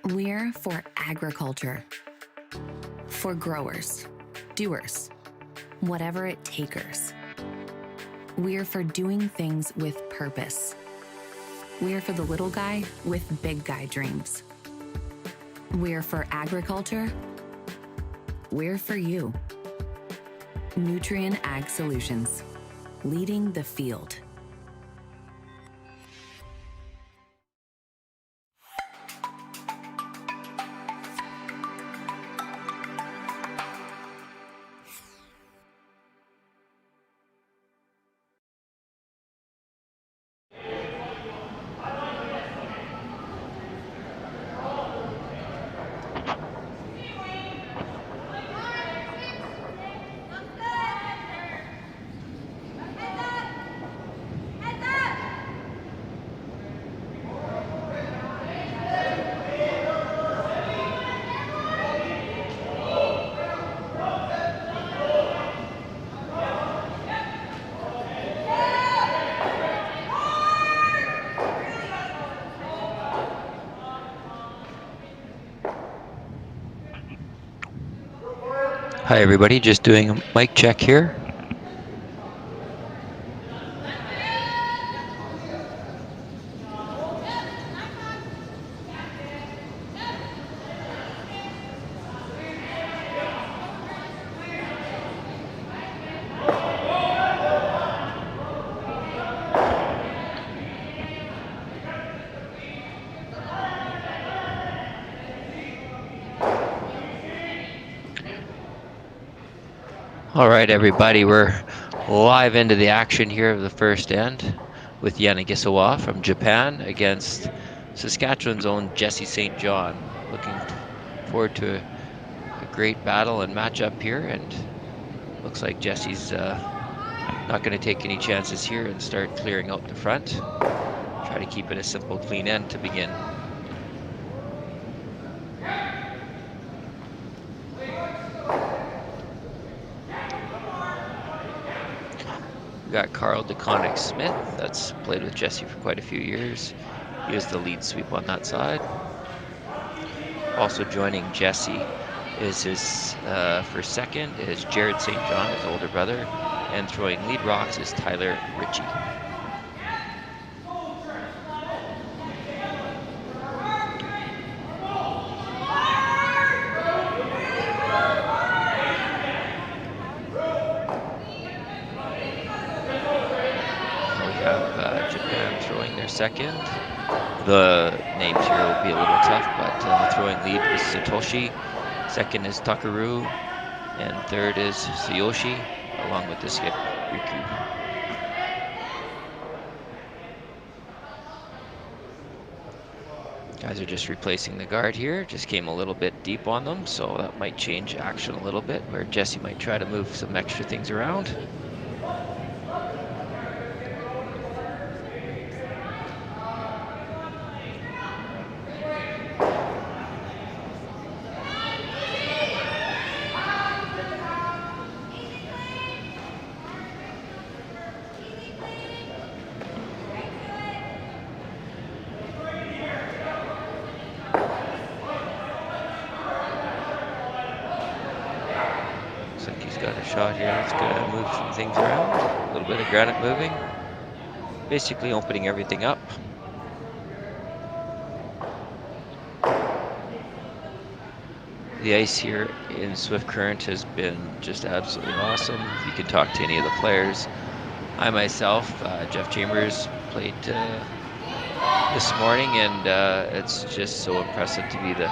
We're for agriculture, for growers, doers, whatever it takers. We're for doing things with purpose. We're for the little guy with big guy dreams. We're for agriculture. We're for you. Nutrien Ag Solutions, leading the field. Hi everybody, just doing a mic check here. All right everybody, we're live into the action here of the first end with Yanagisawa from Japan against Saskatchewan's own Jesse St. John. Looking forward to a great battle and matchup here, and looks like Jesse's not going to take any chances here and start clearing out the front. Try to keep it a simple, clean end to begin. We got Carl DeConnick Smith, that's played with Jesse for quite a few years. He was the lead sweep on that side. Also joining Jesse is his for second is Jared St. John, his older brother, and throwing lead rocks is Tyler Ritchie. Second. The names here will be a little tough, but throwing lead is Satoshi, second is Takaru, and third is Tsuyoshi, along with the skip Riku. Guys are just replacing the guard here, just came a little bit deep on them, so that might change action a little bit, where Jesse might try to move some extra things around. Shot here, it's gonna move some things around. A little bit of granite moving. Basically opening everything up. The ice here in Swift Current has been just absolutely awesome. You can talk to any of the players. I myself, Jeff Chambers, played this morning, and it's just so impressive to be the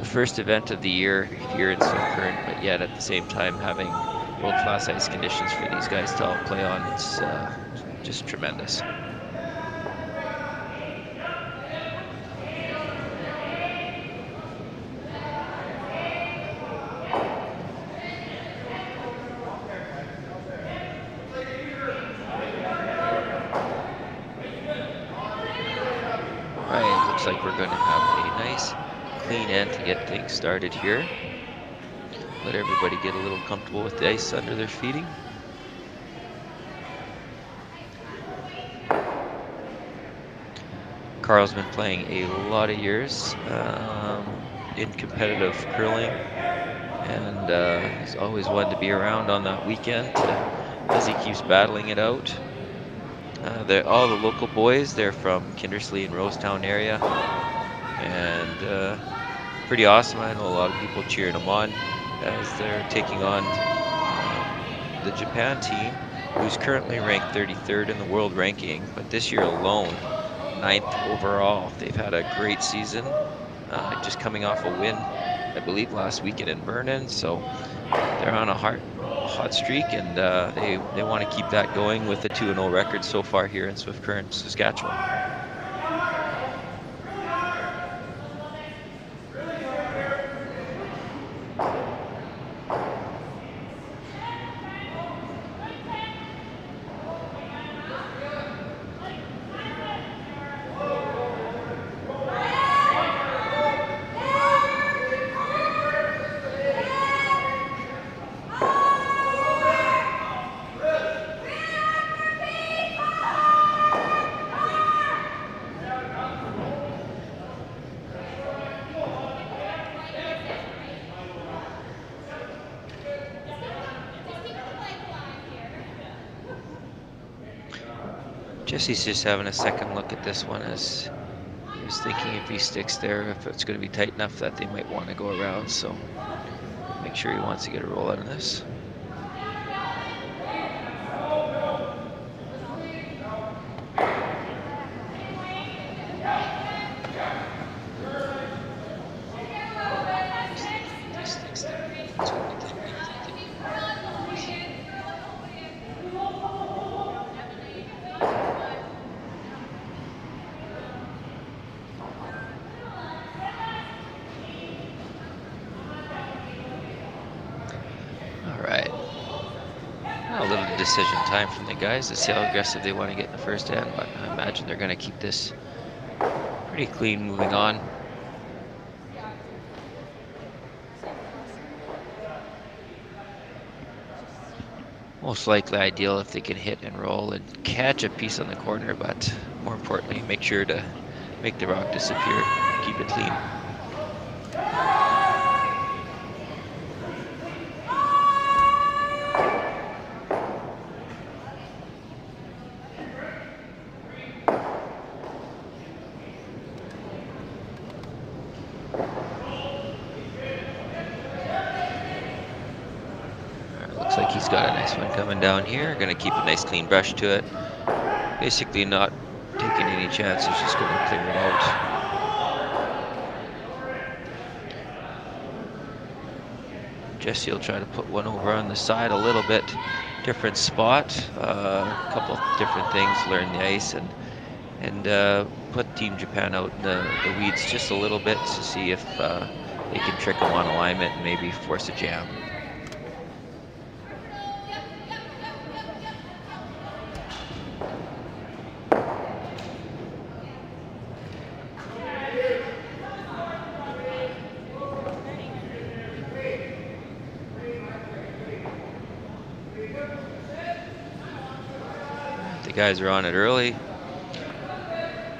first event of the year here in Swift Current, but yet at the same time having world-class ice conditions for these guys to all play on. It's just tremendous. Right, looks like we're going to have a nice clean end to get things started here. Let everybody get a little comfortable with the ice under their feeting. Carl's been playing a lot of years in competitive curling, and he's always wanted to be around on that weekend as he keeps battling it out. All the local boys, they're from Kindersley and Rosetown area, and pretty awesome. I know a lot of people cheering them on as they're taking on the Japan team, who's currently ranked 33rd in the world ranking, but this year alone, 9th overall. They've had a great season, just coming off a win, I believe, last weekend in Vernon. So they're on a hot streak, and they want to keep that going with a 2-0 record so far here in Swift Current, Saskatchewan. Jesse's just having a second look at this one, as he was thinking if he sticks there, if it's going to be tight enough that they might want to go around. So make sure he wants to get a roll out of this. Decision time from the guys to see how aggressive they want to get in the first end, but I imagine they're going to keep this pretty clean moving on. Most likely ideal if they can hit and roll and catch a piece on the corner, but more importantly, make sure to make the rock disappear, keep it clean. He's got a nice one coming down here. Going to keep a nice clean brush to it. Basically not taking any chances, just going to clear it out. Jesse will try to put one over on the side a little bit. Different spot. A couple different things. Learn the ice and put Team Japan out in the weeds just a little bit to see if they can trick them on alignment and maybe force a jam. Guys are on it early.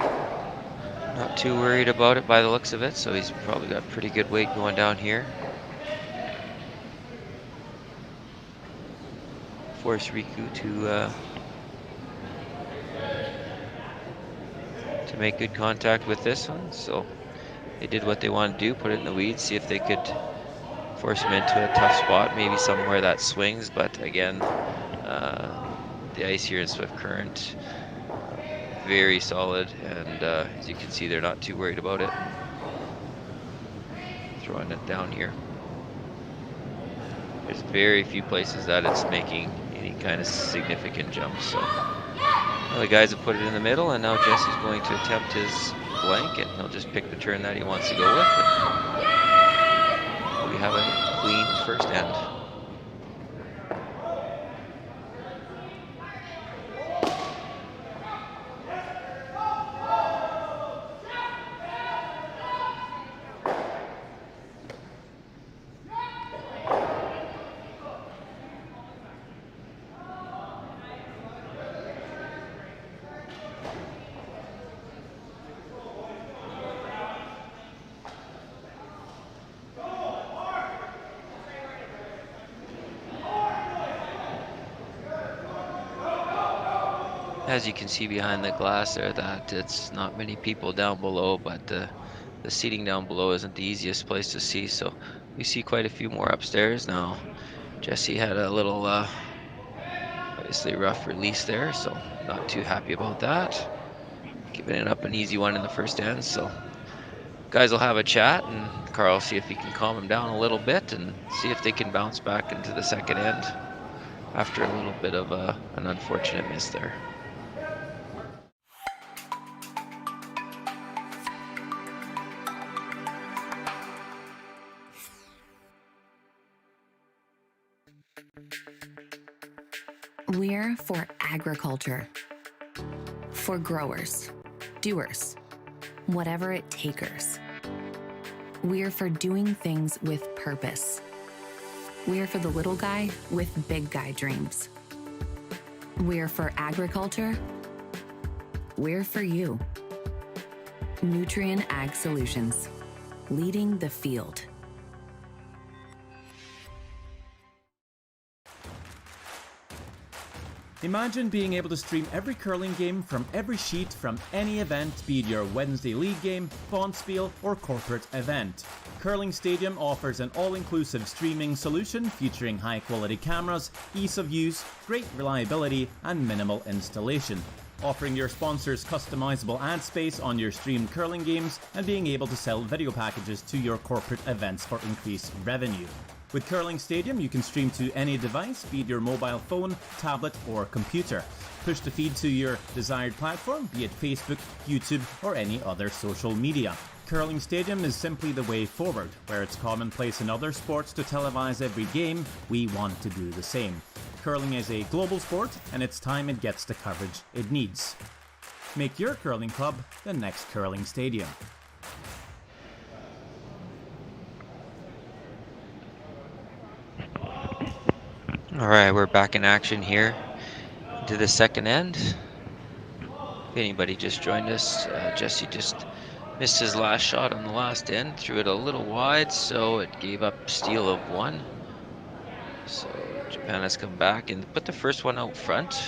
Not too worried about it by the looks of it, so he's probably got pretty good weight going down here. Force Riku to make good contact with this one. So they did what they wanted to do, put it in the weeds, see if they could force him into a tough spot, maybe somewhere that swings, but again, the ice here in Swift Current, very solid, and as you can see, they're not too worried about it. Throwing it down here. There's very few places that it's making any kind of significant jumps. So well, the guys have put it in the middle, and now Jesse's going to attempt his blank, and he'll just pick the turn that he wants to go with. And we have a clean first end. As you can see behind the glass there, that it's not many people down below, but the seating down below isn't the easiest place to see. So we see quite a few more upstairs now. Jesse had a little, obviously rough release there, so not too happy about that. Giving it up an easy one in the first end. So guys will have a chat, and Carl see if he can calm him down a little bit and see if they can bounce back into the second end after a little bit of an unfortunate miss there. We're for agriculture, for growers, doers, whatever it takers. We're for doing things with purpose. We're for the little guy with big guy dreams. We're for agriculture. We're for you. Nutrien Ag Solutions, leading the field. Imagine being able to stream every curling game from every sheet from any event, be it your Wednesday league game, bonspiel, or corporate event. Curling Stadium offers an all-inclusive streaming solution featuring high-quality cameras, ease of use, great reliability, and minimal installation. Offering your sponsors customizable ad space on your streamed curling games and being able to sell video packages to your corporate events for increased revenue. With Curling Stadium, you can stream to any device, be it your mobile phone, tablet, or computer. Push the feed to your desired platform, be it Facebook, YouTube, or any other social media. Curling Stadium is simply the way forward. Where it's commonplace in other sports to televise every game, we want to do the same. Curling is a global sport, and it's time it gets the coverage it needs. Make your curling club the next Curling Stadium. All right, we're back in action here to the second end. If anybody just joined us, Jesse just missed his last shot on the last end, threw it a little wide, so it gave up steal of one. So Japan has come back and put the first one out front.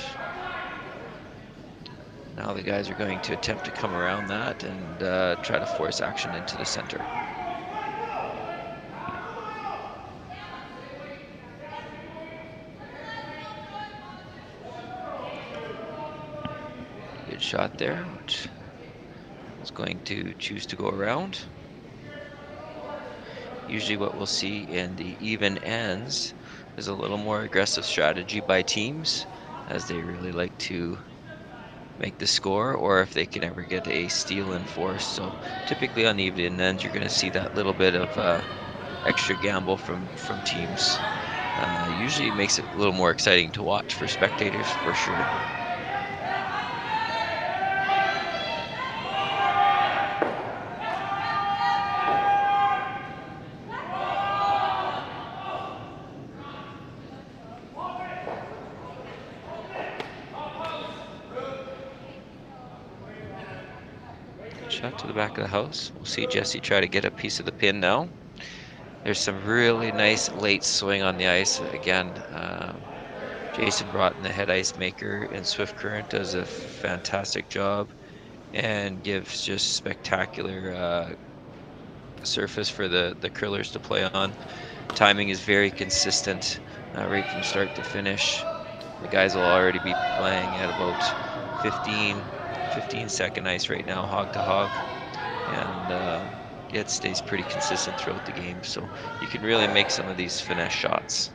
Now the guys are going to attempt to come around that and try to force action into the center. Good shot there, which is going to choose to go around. Usually what we'll see in the even ends is a little more aggressive strategy by teams, as they really like to make the score, or if they can ever get a steal and force. So typically on the even ends, you're going to see that little bit of extra gamble from teams. Usually it makes it a little more exciting to watch for spectators, for sure. Shot to the back of the house. We'll see Jesse try to get a piece of the pin now. There's some really nice late swing on the ice. Again, Jason Broughton, the head ice maker in Swift Current, does a fantastic job and gives just spectacular surface for the curlers to play on. Timing is very consistent right from start to finish. The guys will already be playing at about 15-second ice right now, hog to hog, and it stays pretty consistent throughout the game, so you can really make some of these finesse shots.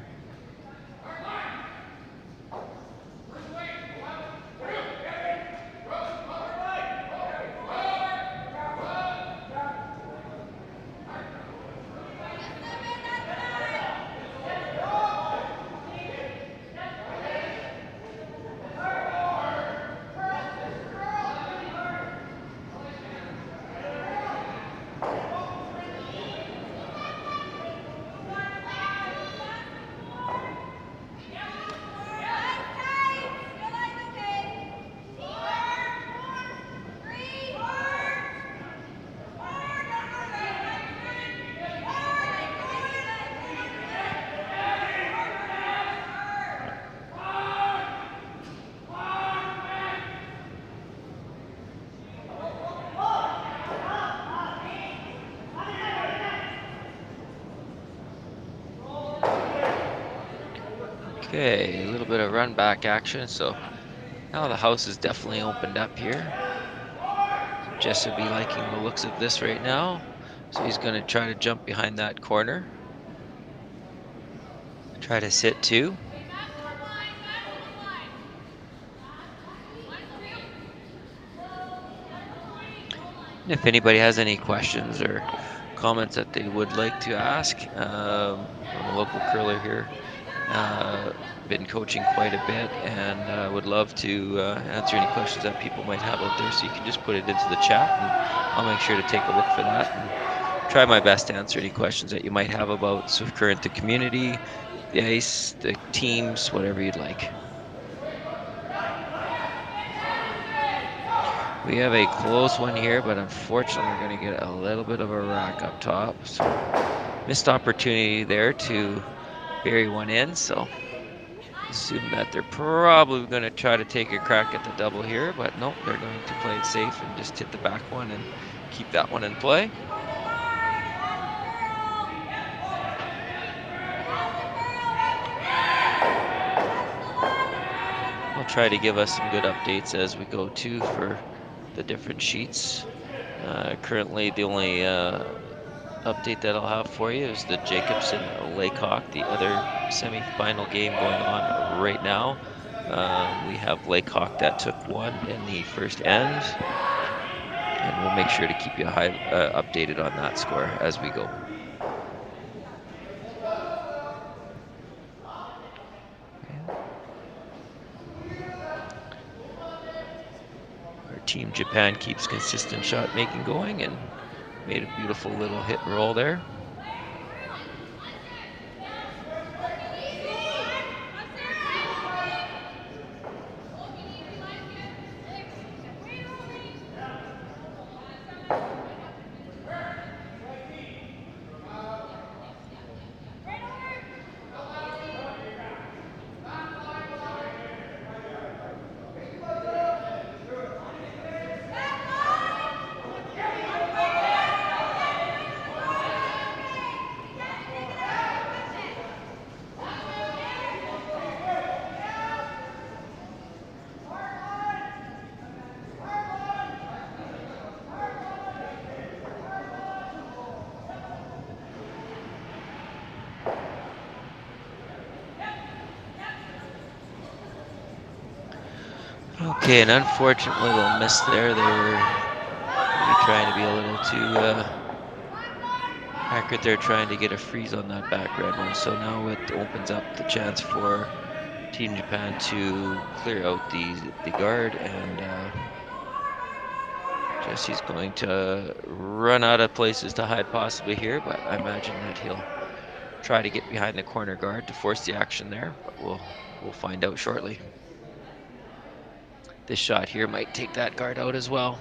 Okay, a little bit of run back action. So now the house is definitely opened up here. Jess will be liking the looks of this right now. So he's going to try to jump behind that corner. Try to sit two. If anybody has any questions or comments that they would like to ask, I'm a local curler here. Been coaching quite a bit, and would love to answer any questions that people might have out there. So you can just put it into the chat, and I'll make sure to take a look for that and try my best to answer any questions that you might have about Swift Current, the community, the ice, the teams, whatever you'd like. We have a close one here, but unfortunately we're going to get a little bit of a rack up top. So missed opportunity there to bury one in. So assume that they're probably going to try to take a crack at the double here, but nope, they're going to play it safe and just hit the back one and keep that one in play. I'll try to give us some good updates as we go too for the different sheets. Currently the only update that I'll have for you is the Jacobson Laycock, the other semi-final game going on right now. We have Laycock that took one in the first end, and we'll make sure to keep you updated on that score as we go. Team Japan keeps consistent shot making going and made a beautiful little hit and roll there. Okay, and unfortunately they'll miss there. They were maybe trying to be a little too accurate there, trying to get a freeze on that back red one. So now it opens up the chance for Team Japan to clear out the guard, and Jesse's going to run out of places to hide possibly here, but I imagine that he'll try to get behind the corner guard to force the action there, but we'll find out shortly. This shot here might take that guard out as well.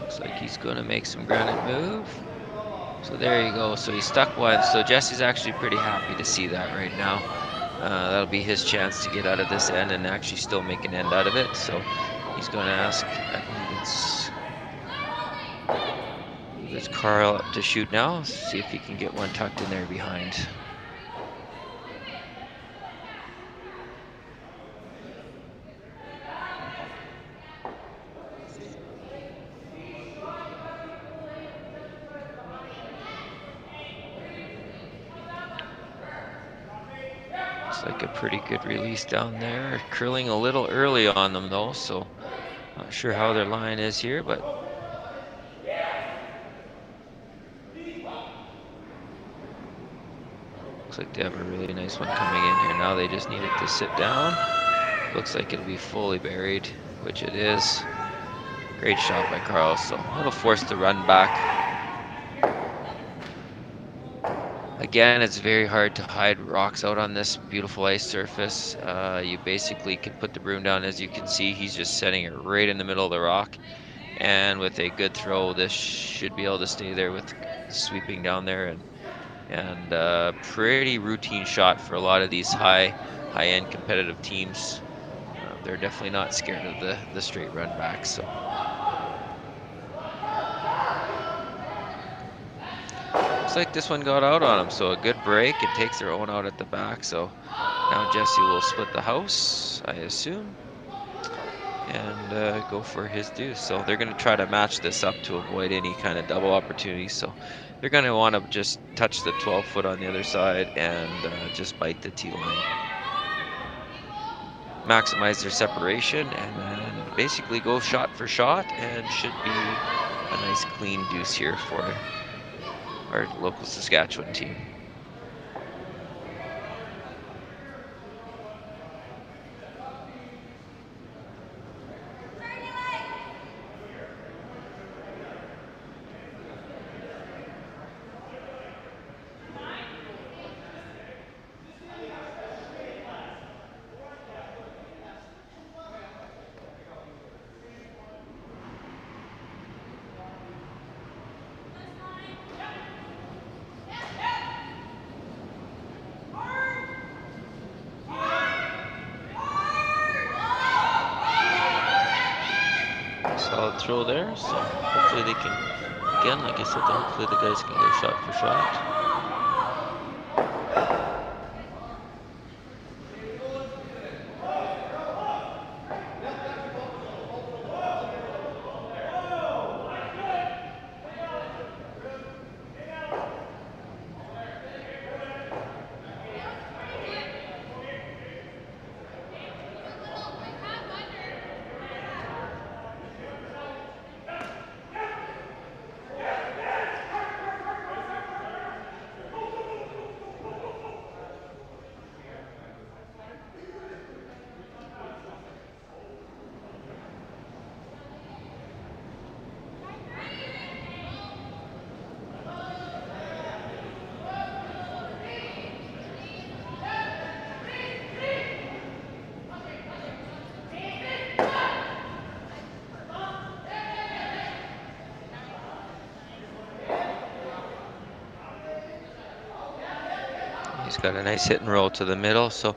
Looks like he's going to make some grounded move. So there you go. So he stuck one. So Jesse's actually pretty happy to see that right now. That'll be his chance to get out of this end and actually still make an end out of it. So he's going to ask, I believe it's Carl up to shoot now. See if he can get one tucked in there behind. Looks like a pretty good release down there. Curling a little early on them though, so not sure how their line is here, but looks like they have a really nice one coming in here. Now they just need it to sit down. Looks like it'll be fully buried, which it is. Great shot by Carl, so it'll force the run back. Again, it's very hard to hide rocks out on this beautiful ice surface. You basically can put the broom down. As you can see, he's just setting it right in the middle of the rock. And with a good throw, this should be able to stay there with sweeping down there. And pretty routine shot for a lot of these high-end competitive teams. they're definitely not scared of the straight run back. So looks like this one got out on him. So a good break. It takes their own out at the back. So now Jesse will split the house, I assume, and go for his deuce. So they're going to try to match this up to avoid any kind of double opportunities. So they're going to want to just touch the 12 foot on the other side and just bite the tee line. Maximize their separation and then basically go shot for shot, and should be a nice clean deuce here for our local Saskatchewan team. Solid throw there, so hopefully they can, again, like I said, hopefully the guys can go shot for shot. He's got a nice hit and roll to the middle, so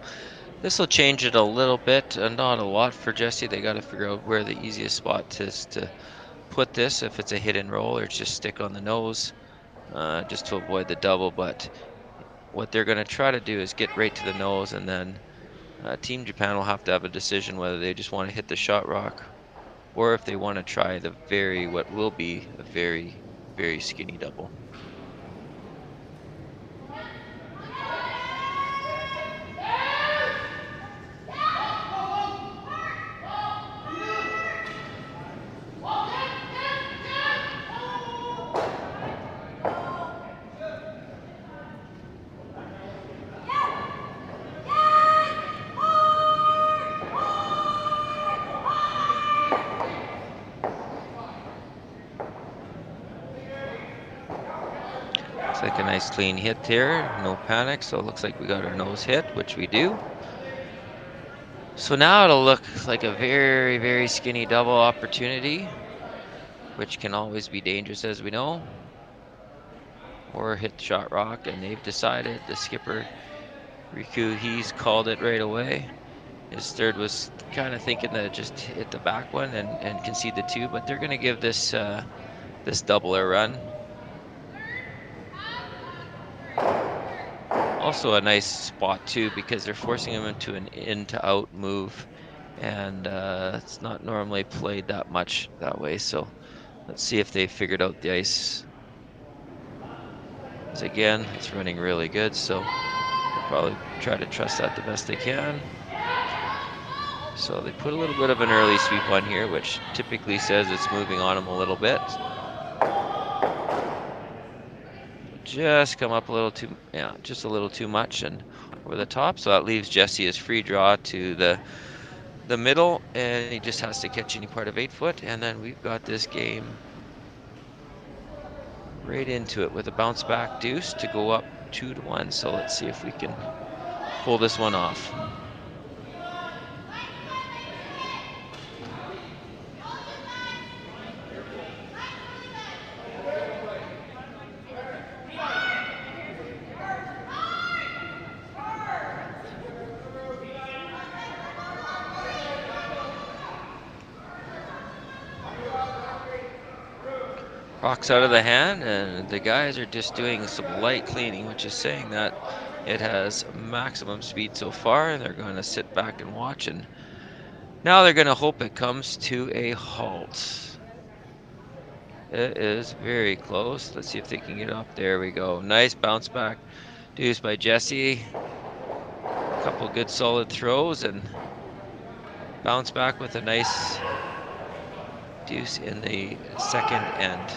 this will change it a little bit, not a lot for Jesse. They got to figure out where the easiest spot is to put this, if it's a hit and roll or just stick on the nose, just to avoid the double. But what they're going to try to do is get right to the nose, and then Team Japan will have to have a decision whether they just want to hit the shot rock or if they want to try what will be a very, very skinny double. Looks like a nice clean hit here, no panic, so it looks like we got our nose hit, which we do. So now it'll look like a very, very skinny double opportunity, which can always be dangerous, as we know. Or hit shot rock, and they've decided, the skipper, Riku, he's called it right away. His third was kind of thinking that it just hit the back one and concede the two, but they're going to give this this double a run. Also a nice spot too, because they're forcing him into an in to out move, and it's not normally played that much that way. So let's see if they figured out the ice. So again, it's running really good, so they'll probably try to trust that the best they can. So they put a little bit of an early sweep on here, which typically says it's moving on them a little bit. Just come up a little too, yeah, just a little too much and over the top. So that leaves Jesse his free draw to the middle, and he just has to catch any part of 8 foot, and then we've got this game right into it with a bounce back deuce to go up 2-1. So let's see if we can pull this one off. Rocks out of the hand, and the guys are just doing some light cleaning, which is saying that it has maximum speed so far, and they're going to sit back and watch, and now they're going to hope it comes to a halt. It is very close. Let's see if they can get up. There we go. Nice bounce back deuce by Jesse. A couple good solid throws and bounce back with a nice deuce in the second end.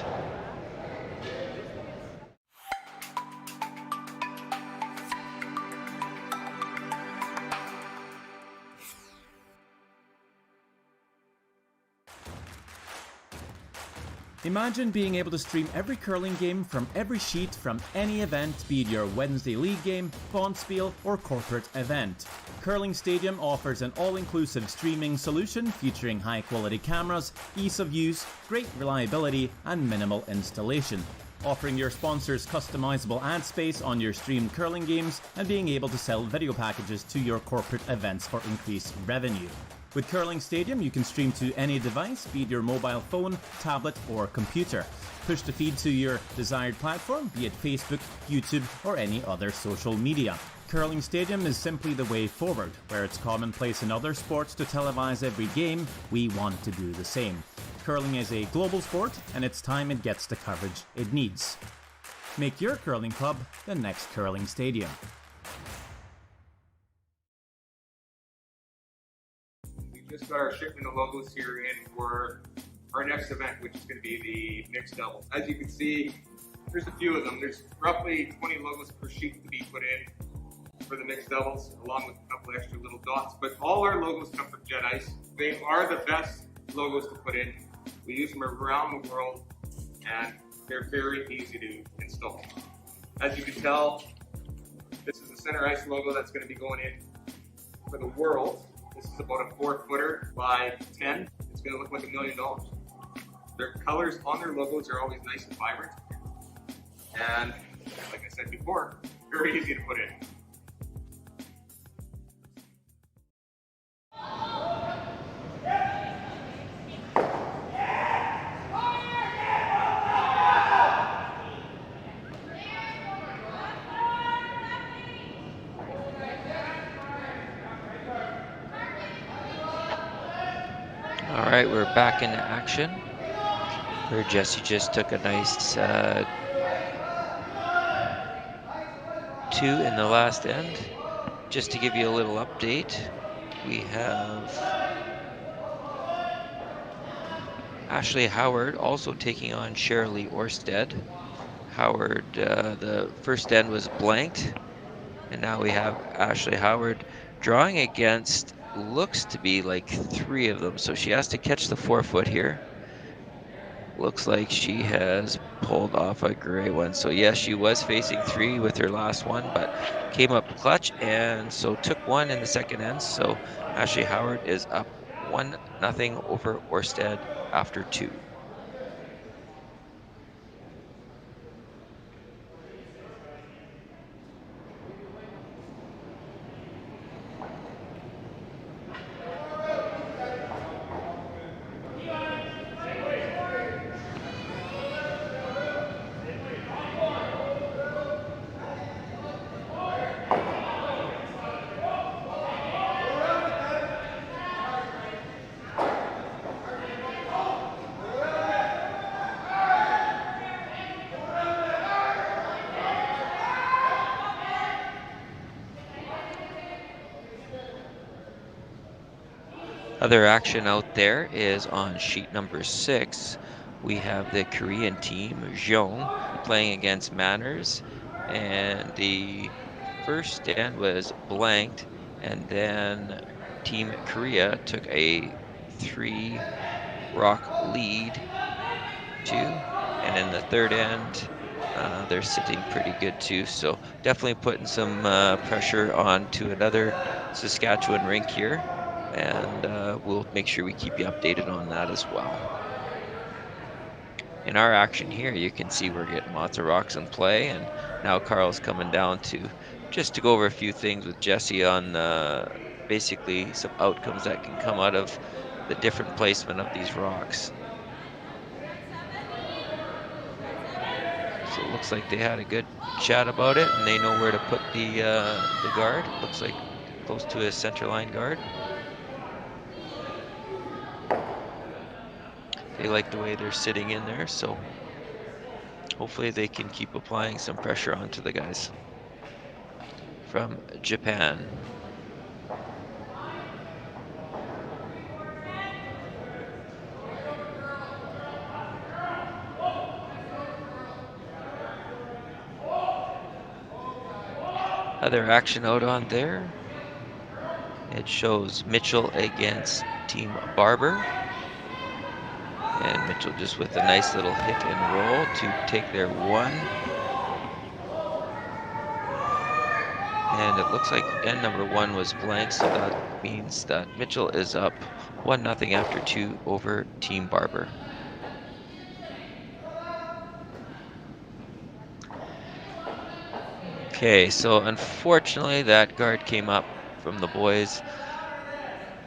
Imagine being able to stream every curling game from every sheet from any event, be it your Wednesday league game, bonspiel, or corporate event. Curling Stadium offers an all-inclusive streaming solution featuring high-quality cameras, ease of use, great reliability, and minimal installation. Offering your sponsors customizable ad space on your streamed curling games and being able to sell video packages to your corporate events for increased revenue. With Curling Stadium, you can stream to any device, be it your mobile phone, tablet, or computer. Push the feed to your desired platform, be it Facebook, YouTube, or any other social media. Curling Stadium is simply the way forward. Where it's commonplace in other sports to televise every game, we want to do the same. Curling is a global sport, and it's time it gets the coverage it needs. Make your curling club the next Curling Stadium. Just got our shipment of logos here in for our next event, which is going to be the mixed doubles. As you can see, there's a few of them. There's roughly 20 logos per sheet to be put in for the mixed doubles, along with a couple extra little dots. But all our logos come from Jet Ice. They are the best logos to put in. We use them around the world, and they're very easy to install. As you can tell, this is the center ice logo that's going to be going in for the world. This is about a 4-footer by 10. It's going to look like $1 million. Their colors on their logos are always nice and vibrant. And like I said before, very easy to put in. All right, we're back into action where Jesse just took a nice 2 in the last end. Just to give you a little update, we have Ashley Howard also taking on Shirley Orsted. Howard, the first end was blanked, and now we have Ashley Howard drawing against looks to be like 3 of them, so she has to catch the 4-foot here. Looks like she has pulled off a great one. So yes, she was facing 3 with her last one, but came up clutch and so took 1 in the second end. So Ashley Howard is up 1-0 over Orsted after 2. Other action out there is on sheet number 6. We have the Korean team, Jeong, playing against Manners. And the first stand was blanked, and then Team Korea took a 3-rock lead, 2. And in the third end, they're sitting pretty good too. So definitely putting some pressure onto another Saskatchewan rink here. And we'll make sure we keep you updated on that as well. In our action here, you can see we're getting lots of rocks in play, and now Carl's coming down to just to go over a few things with Jesse on basically some outcomes that can come out of the different placement of these rocks. So it looks like they had a good chat about it, and they know where to put the guard. Looks like close to a center line guard. They like the way they're sitting in there, so hopefully they can keep applying some pressure onto the guys from Japan. Other action out on there. It shows Mitchell against Team Barber. And Mitchell just with a nice little hit and roll to take their one. And it looks like end number 1 was blank, so that means that Mitchell is up 1-0 after 2 over Team Barber. Okay, so unfortunately that guard came up from the boys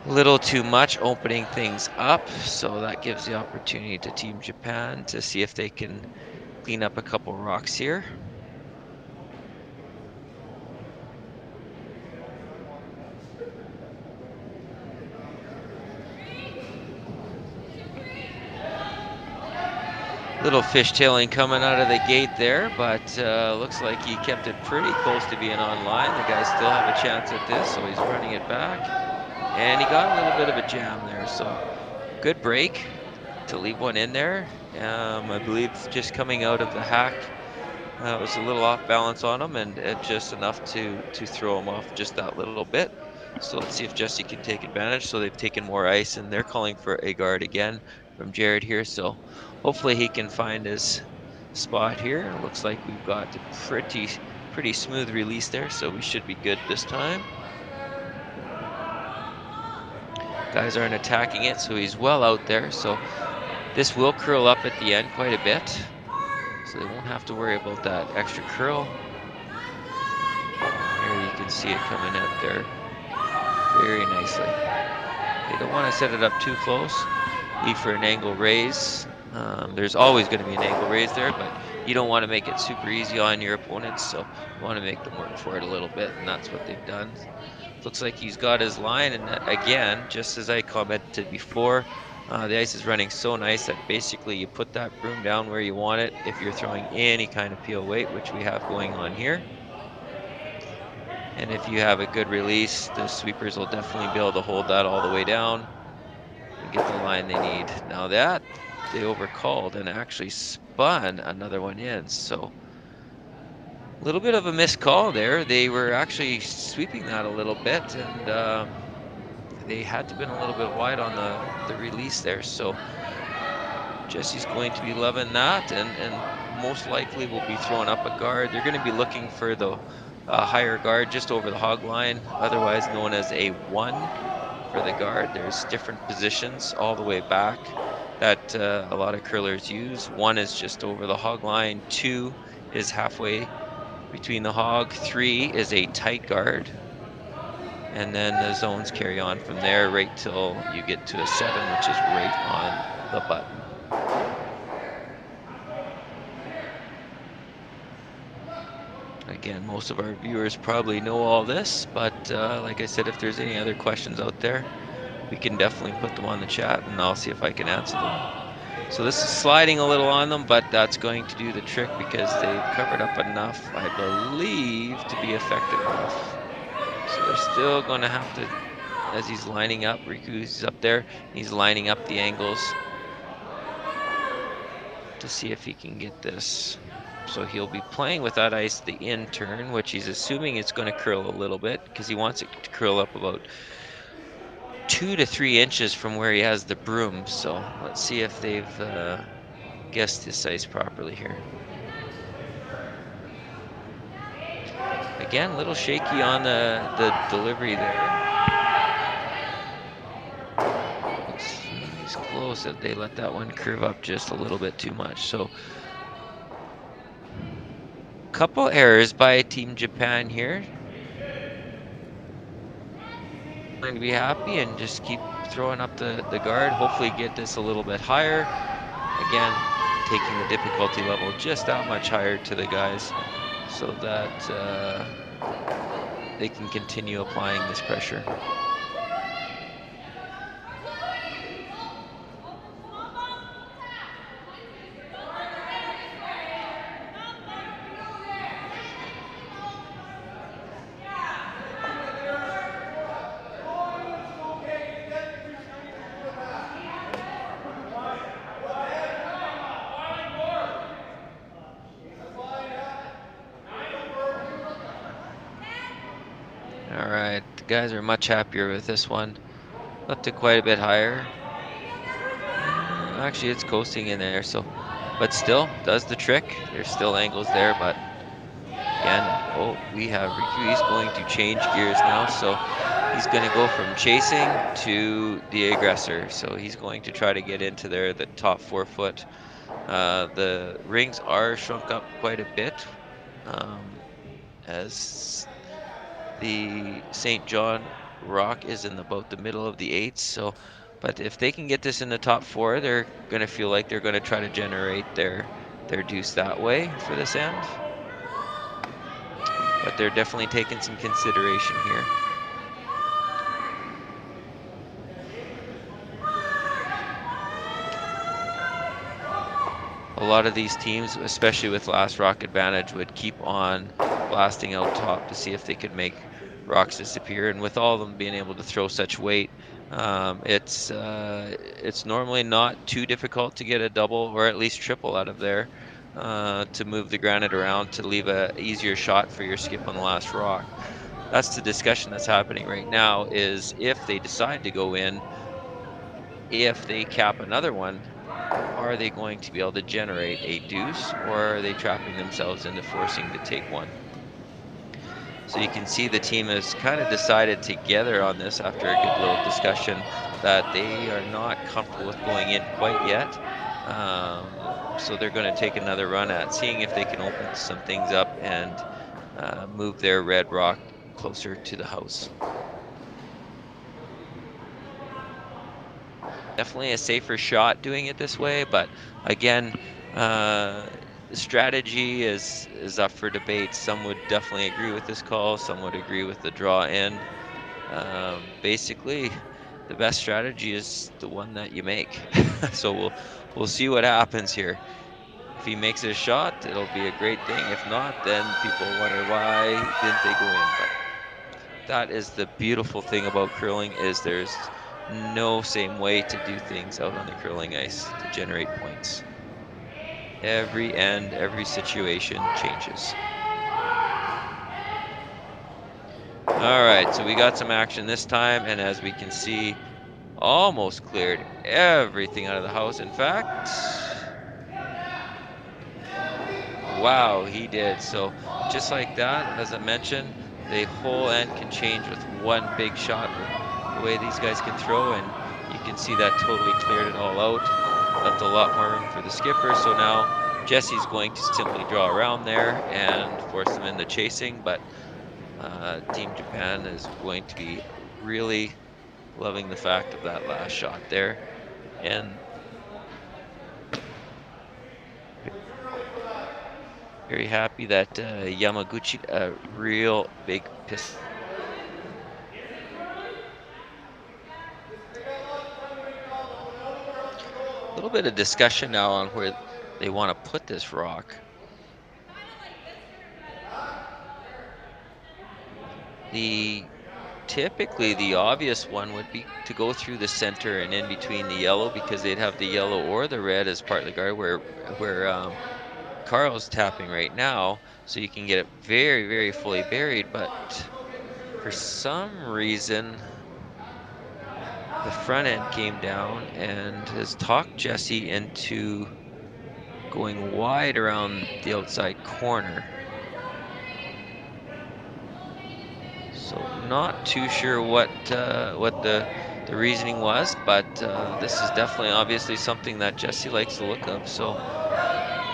a little too much, opening things up, so that gives the opportunity to Team Japan to see if they can clean up a couple rocks here. Little fishtailing coming out of the gate there, but looks like he kept it pretty close to being online. The guys still have a chance at this, so he's running it back. And he got a little bit of a jam there, so good break to leave one in there. I believe just coming out of the hack was a little off balance on him, and just enough to throw him off just that little bit. So let's see if Jesse can take advantage. So they've taken more ice, and they're calling for a guard again from Jared here. So hopefully he can find his spot here. It looks like we've got a pretty smooth release there, so we should be good this time. Guys aren't attacking it, so he's well out there. So this will curl up at the end quite a bit, so they won't have to worry about that extra curl. There you can see it coming out there very nicely. They don't want to set it up too close. Leave for an angle raise. There's always going to be an angle raise there, but you don't want to make it super easy on your opponents, so you want to make them work for it a little bit, and that's what they've done. Looks like he's got his line, and again, just as I commented before, the ice is running so nice that basically you put that broom down where you want it if you're throwing any kind of peel weight, which we have going on here. And if you have a good release, the sweepers will definitely be able to hold that all the way down and get the line they need. Now that they overcalled and actually spun another one in, so a little bit of a missed call there. They were actually sweeping that a little bit, and they had to been a little bit wide on the release there. So Jesse's going to be loving that, and most likely will be throwing up a guard. They're going to be looking for the higher guard just over the hog line, otherwise known as a 1 for the guard. There's different positions all the way back that a lot of curlers use. 1 is just over the hog line, 2 is halfway between the hog, 3 is a tight guard, and then the zones carry on from there right till you get to a 7, which is right on the button. Again, most of our viewers probably know all this, but like I said, if there's any other questions out there, we can definitely put them on the chat, and I'll see if I can answer them. So this is sliding a little on them, but that's going to do the trick because they've covered up enough, I believe, to be effective enough. So they're still going to have to, as he's lining up, Riku's up there, he's lining up the angles to see if he can get this. So he'll be playing with that ice the in turn, which he's assuming it's going to curl a little bit because he wants it to curl up about 2 to 3 inches from where he has the broom. So let's see if they've guessed this ice properly here. Again, a little shaky on the delivery there. It's close that they let that one curve up just a little bit too much. So couple errors by Team Japan here. Going to be happy and just keep throwing up the guard. Hopefully get this a little bit higher. Again, taking the difficulty level just that much higher to the guys so that they can continue applying this pressure. All right, the guys are much happier with this one. Left it quite a bit higher. Actually, it's coasting in there, so, but still does the trick. There's still angles there, but again, oh, we have Riku. He's going to change gears now, so he's going to go from chasing to the aggressor. So he's going to try to get into there, the top 4 foot. The rings are shrunk up quite a bit as the St. John rock is in about the middle of the 8s. So, but if they can get this in the top 4, they're going to feel like they're going to try to generate their deuce that way for this end. But they're definitely taking some consideration here. A lot of these teams, especially with last rock advantage, would keep on blasting out top to see if they could make rocks disappear. And with all of them being able to throw such weight, it's normally not too difficult to get a double or at least triple out of there to move the granite around to leave a easier shot for your skip on the last rock. That's the discussion that's happening right now, is if they decide to go in, if they cap another one, are they going to be able to generate a deuce, or are they trapping themselves into forcing to take one? So you can see the team has kind of decided together on this after a good little discussion that they are not comfortable with going in quite yet. So they're going to take another run at seeing if they can open some things up and move their red rock closer to the house. Definitely a safer shot doing it this way, but again, the strategy is up for debate. Some would definitely agree with this call, some would agree with the draw in. Basically, the best strategy is the one that you make. So we'll see what happens here. If he makes a shot, it'll be a great thing. If not, then people wonder why didn't they go in. But that is the beautiful thing about curling, is there's no same way to do things out on the curling ice to generate points. Every end, every situation changes. All right, so we got some action this time, and as we can see, almost cleared everything out of the house. In fact, wow, he did. So just like that, as I mentioned, the whole end can change with one big shot. The way these guys can throw, and you can see that totally cleared it all out. Left a lot more room for the skipper. So now Jesse's going to simply draw around there and force them into chasing, but Team Japan is going to be really loving the fact of that last shot there, and very happy that Yamaguchi, a real big piss. A little bit of discussion now on where they want to put this rock. Typically the obvious one would be to go through the center and in between the yellow, because they'd have the yellow or the red as part of the guard where Carl's tapping right now, so you can get it very, very fully buried. But for some reason, the front end came down and has talked Jesse into going wide around the outside corner. So not too sure what the reasoning was, but this is definitely obviously something that Jesse likes the look of. So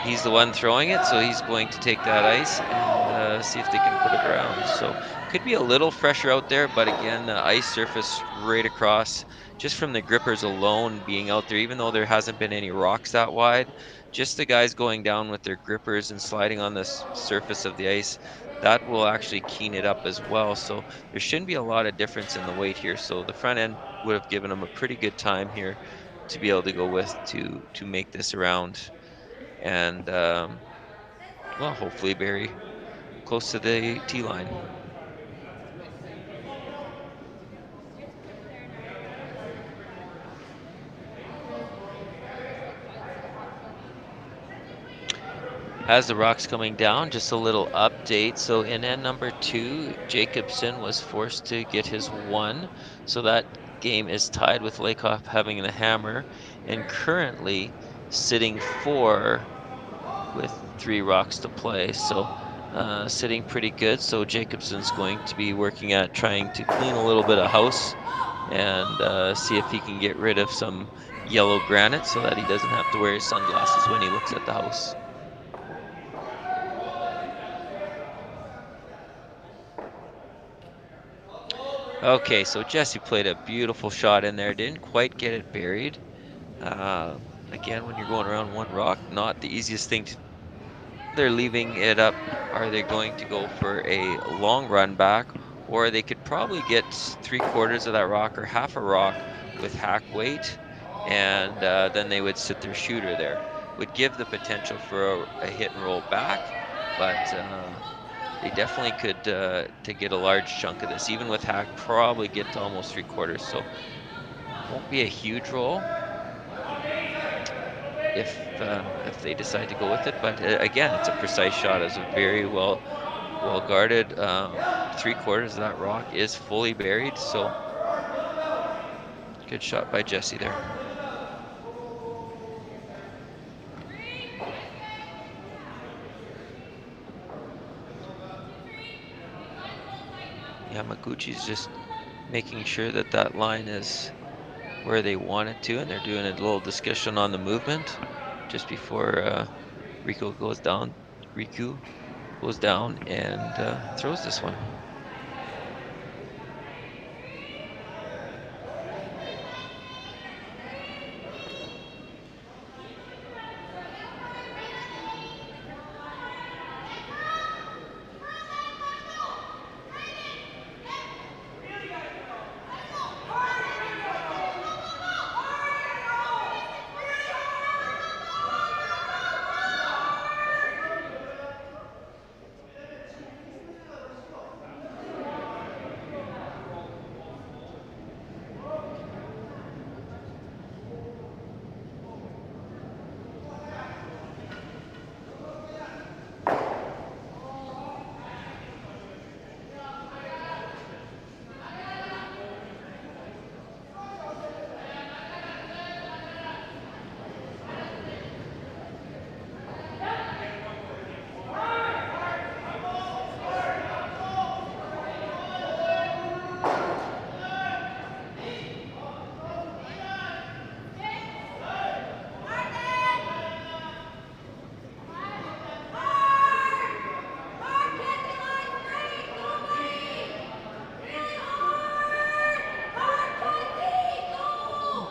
he's the one throwing it, so he's going to take that ice and see if they can put it around. So could be a little fresher out there, but again, the ice surface right across, just from the grippers alone being out there, even though there hasn't been any rocks that wide, just the guys going down with their grippers and sliding on the surface of the ice, that will actually keen it up as well. So there shouldn't be a lot of difference in the weight here. So the front end would have given them a pretty good time here to be able to go with to make this around and well, hopefully very close to the tee line. As the rock's coming down, just a little update. So in end number 2, Jacobson was forced to get his 1. So that game is tied with Lakoff having the hammer and currently sitting 4 with 3 rocks to play. So sitting pretty good. So Jacobson's going to be working at trying to clean a little bit of house and see if he can get rid of some yellow granite so that he doesn't have to wear his sunglasses when he looks at the house. Okay, so Jesse played a beautiful shot in there. Didn't quite get it buried. Again, when you're going around one rock, not the easiest thing to... They're leaving it up. Are they going to go for a long run back? Or they could probably get 3/4 of that rock or half a rock with hack weight, and then they would sit their shooter there. Would give the potential for a hit and roll back, but they definitely could to get a large chunk of this. Even with hack, probably get to almost 3/4. So won't be a huge roll if they decide to go with it. But again, it's a precise shot. It's a very well guarded. 3/4 of that rock is fully buried. So good shot by Jesse there. Yamaguchi's just making sure that that line is where they want it to, and they're doing a little discussion on the movement just before Riku goes down and throws this one.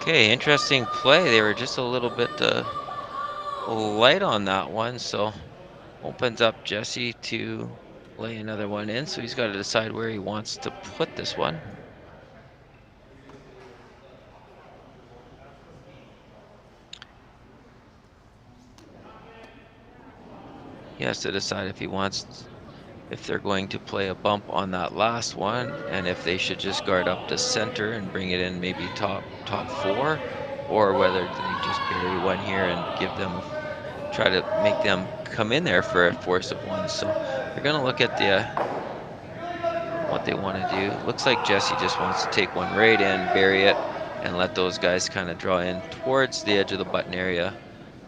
Okay, interesting play. They were just a little bit light on that one, so opens up Jesse to lay another one in. So he's got to decide where he wants to put this one. He has to decide if they're going to play a bump on that last one, and if they should just guard up to center and bring it in maybe top 4, or whether they just bury one here and try to make them come in there for a force of 1. So they're going to look at what they want to do. Looks like Jesse just wants to take one right in, bury it, and let those guys kind of draw in towards the edge of the button area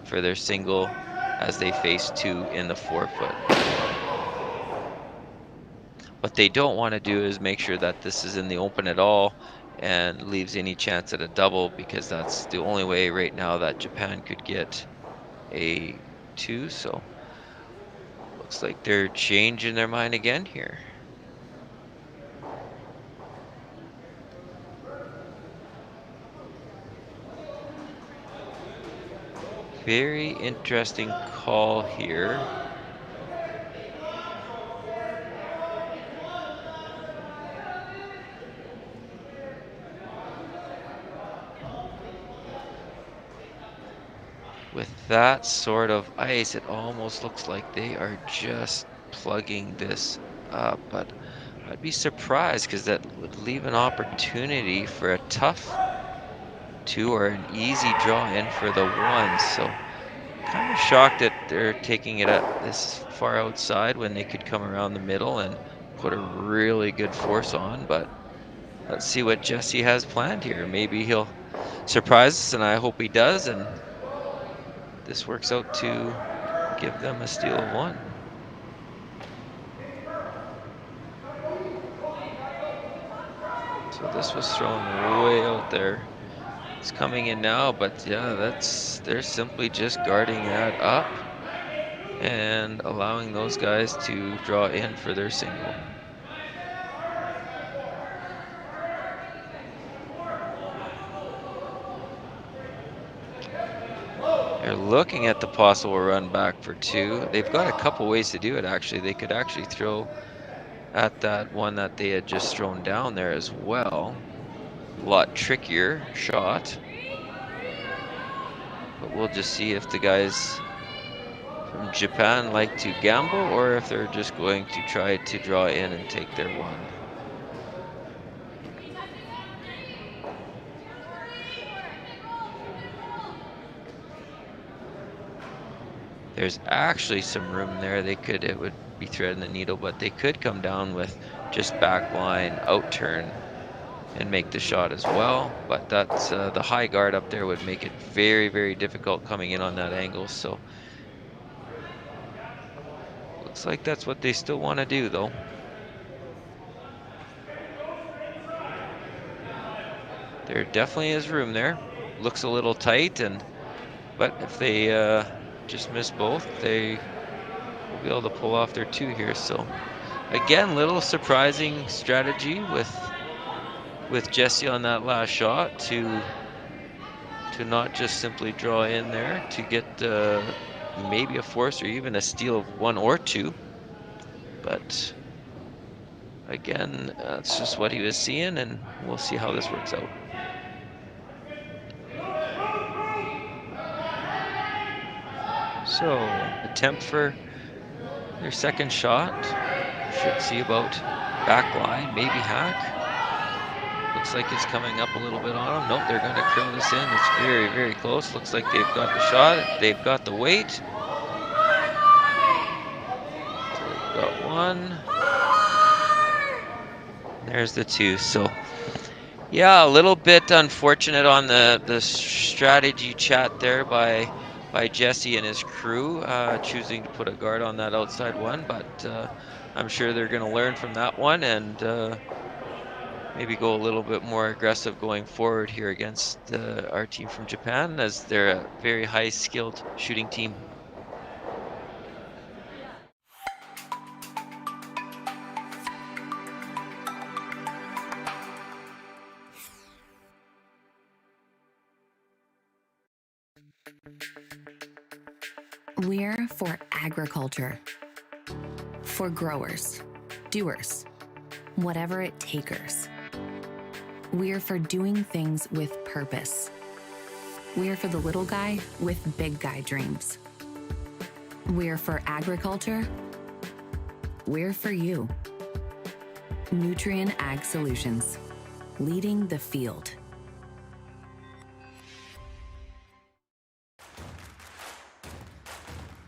for their single as they face 2 in the 4-foot. What they don't want to do is make sure that this is in the open at all and leaves any chance at a double, because that's the only way right now that Japan could get a 2, so looks like they're changing their mind again here. Very interesting call here. With that sort of ice, it almost looks like they are just plugging this up, but I'd be surprised because that would leave an opportunity for a tough 2 or an easy draw in for the 1. So kind of shocked that they're taking it up this far outside when they could come around the middle and put a really good force on. But let's see what Jesse has planned here. Maybe he'll surprise us, and I hope he does, and this works out to give them a steal of 1. So this was thrown way out there. It's coming in now, but yeah, they're simply just guarding that up and allowing those guys to draw in for their single. They're looking at the possible run back for 2. They've got a couple ways to do it, actually. They could actually throw at that one that they had just thrown down there as well. A lot trickier shot. But we'll just see if the guys from Japan like to gamble or if they're just going to try to draw in and take their 1. There's actually some room there. It would be threading the needle, but they could come down with just back line, out turn, and make the shot as well. But that's the high guard up there would make it very, very difficult coming in on that angle. So looks like that's what they still want to do, though. There definitely is room there. Looks a little tight, but if they just miss both, they will be able to pull off their 2 here. So again, little surprising strategy with Jesse on that last shot to not just simply draw in there to get maybe a force or even a steal of 1 or 2. But again, that's just what he was seeing, and we'll see how this works out. So, attempt for their second shot. Should see about back line, maybe hack. Looks like it's coming up a little bit on them. Nope, they're going to curl this in. It's very, very close. Looks like they've got the shot. They've got the weight. So they've got 1. There's the 2. So, yeah, a little bit unfortunate on the strategy chat there by Jesse and his crew, choosing to put a guard on that outside 1, but I'm sure they're going to learn from that one and maybe go a little bit more aggressive going forward here against our team from Japan, as they're a very high skilled shooting team. We're for agriculture. For growers, doers, whatever it takers. We're for doing things with purpose. We're for the little guy with big guy dreams. We're for agriculture. We're for you. Nutrien Ag Solutions, leading the field.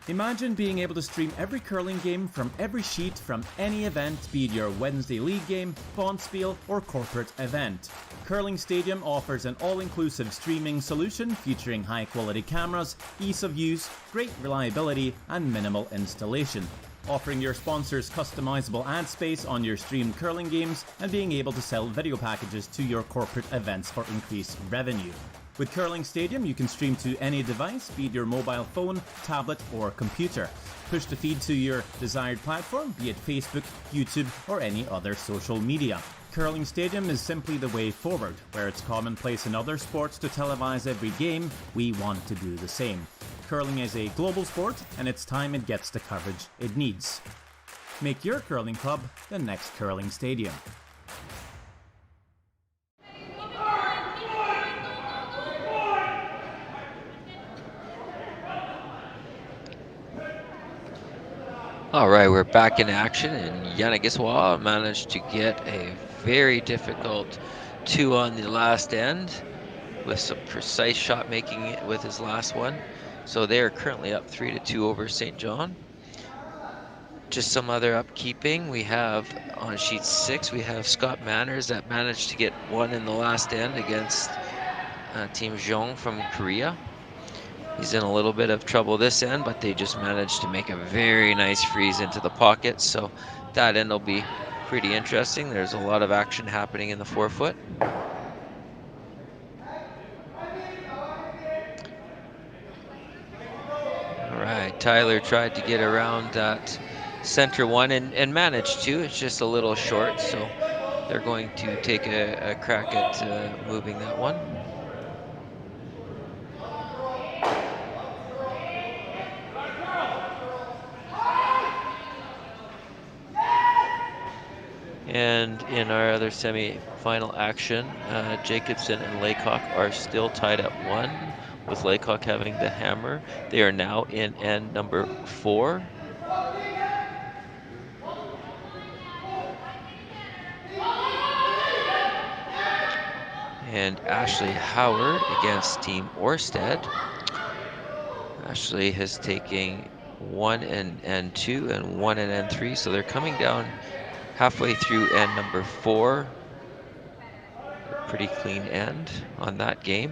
Imagine being able to stream every curling game from every sheet from any event, be it your Wednesday league game, bonspiel, or corporate event. Curling Stadium offers an all-inclusive streaming solution featuring high-quality cameras, ease of use, great reliability, and minimal installation. Offering your sponsors customizable ad space on your streamed curling games and being able to sell video packages to your corporate events for increased revenue. With Curling Stadium, you can stream to any device, be it your mobile phone, tablet, or computer. Push the feed to your desired platform, be it Facebook, YouTube, or any other social media. Curling Stadium is simply the way forward. Where it's commonplace in other sports to televise every game, we want to do the same. Curling is a global sport, and it's time it gets the coverage it needs. Make your curling club the next Curling Stadium. All right, we're back in action, and Yanagisawa managed to get a very difficult 2 on the last end with some precise shot making with his last one. So they are currently up 3-2 over St. John. Just some other upkeeping. We have on sheet 6, we have Scott Manners that managed to get 1 in the last end against Team Jeong from Korea. He's in a little bit of trouble this end, but they just managed to make a very nice freeze into the pocket. So that end will be pretty interesting. There's a lot of action happening in the forefoot. All right, Tyler tried to get around that center one and managed to. It's just a little short, so they're going to take a crack at moving that one. And in our other semi-final action, Jacobson and Laycock are still tied at 1, with Laycock having the hammer. They are now in end number 4. And Ashley Howard against Team Orsted. Ashley has taken 1 in end 2 and 1 in end 3, so they're coming down halfway through end number 4. A pretty clean end on that game.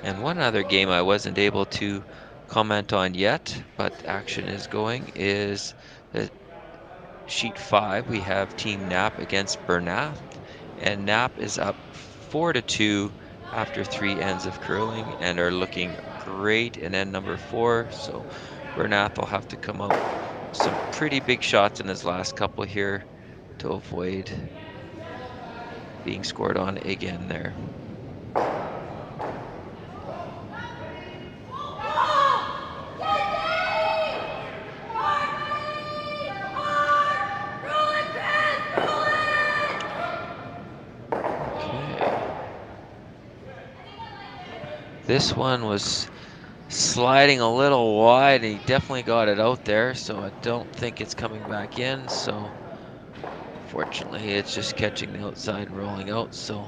And one other game I wasn't able to comment on yet, but action is going, is sheet 5. We have Team Knapp against Bernath, and Knapp is up 4-2 after 3 ends of curling and are looking great in end number 4. So Bernath will have to come out with some pretty big shots in his last couple here to avoid being scored on again there. This one was sliding a little wide, and he definitely got it out there, so I don't think it's coming back in. So fortunately, it's just catching the outside, rolling out. So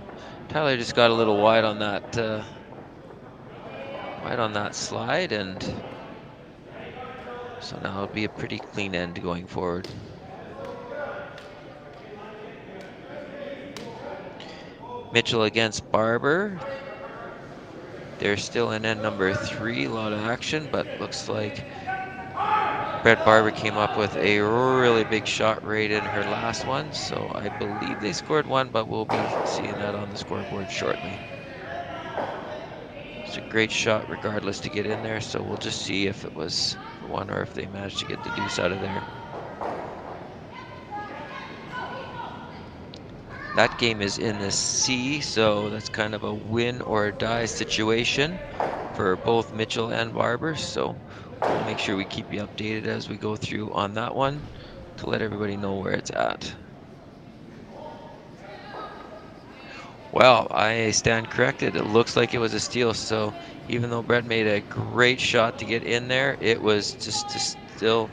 Tyler just got a little wide on that slide, and so now it'll be a pretty clean end going forward. Mitchell against Barber. They're still in end number 3, a lot of action, but looks like Brett Barber came up with a really big shot right in her last one, so I believe they scored 1, but we'll be seeing that on the scoreboard shortly. It's a great shot regardless to get in there, so we'll just see if it was 1 or if they managed to get the deuce out of there. That game is in the C, so that's kind of a win or die situation for both Mitchell and Barber. So we'll make sure we keep you updated as we go through on that one to let everybody know where it's at. Well, I stand corrected. It looks like it was a steal. So even though Brett made a great shot to get in there, it was just to still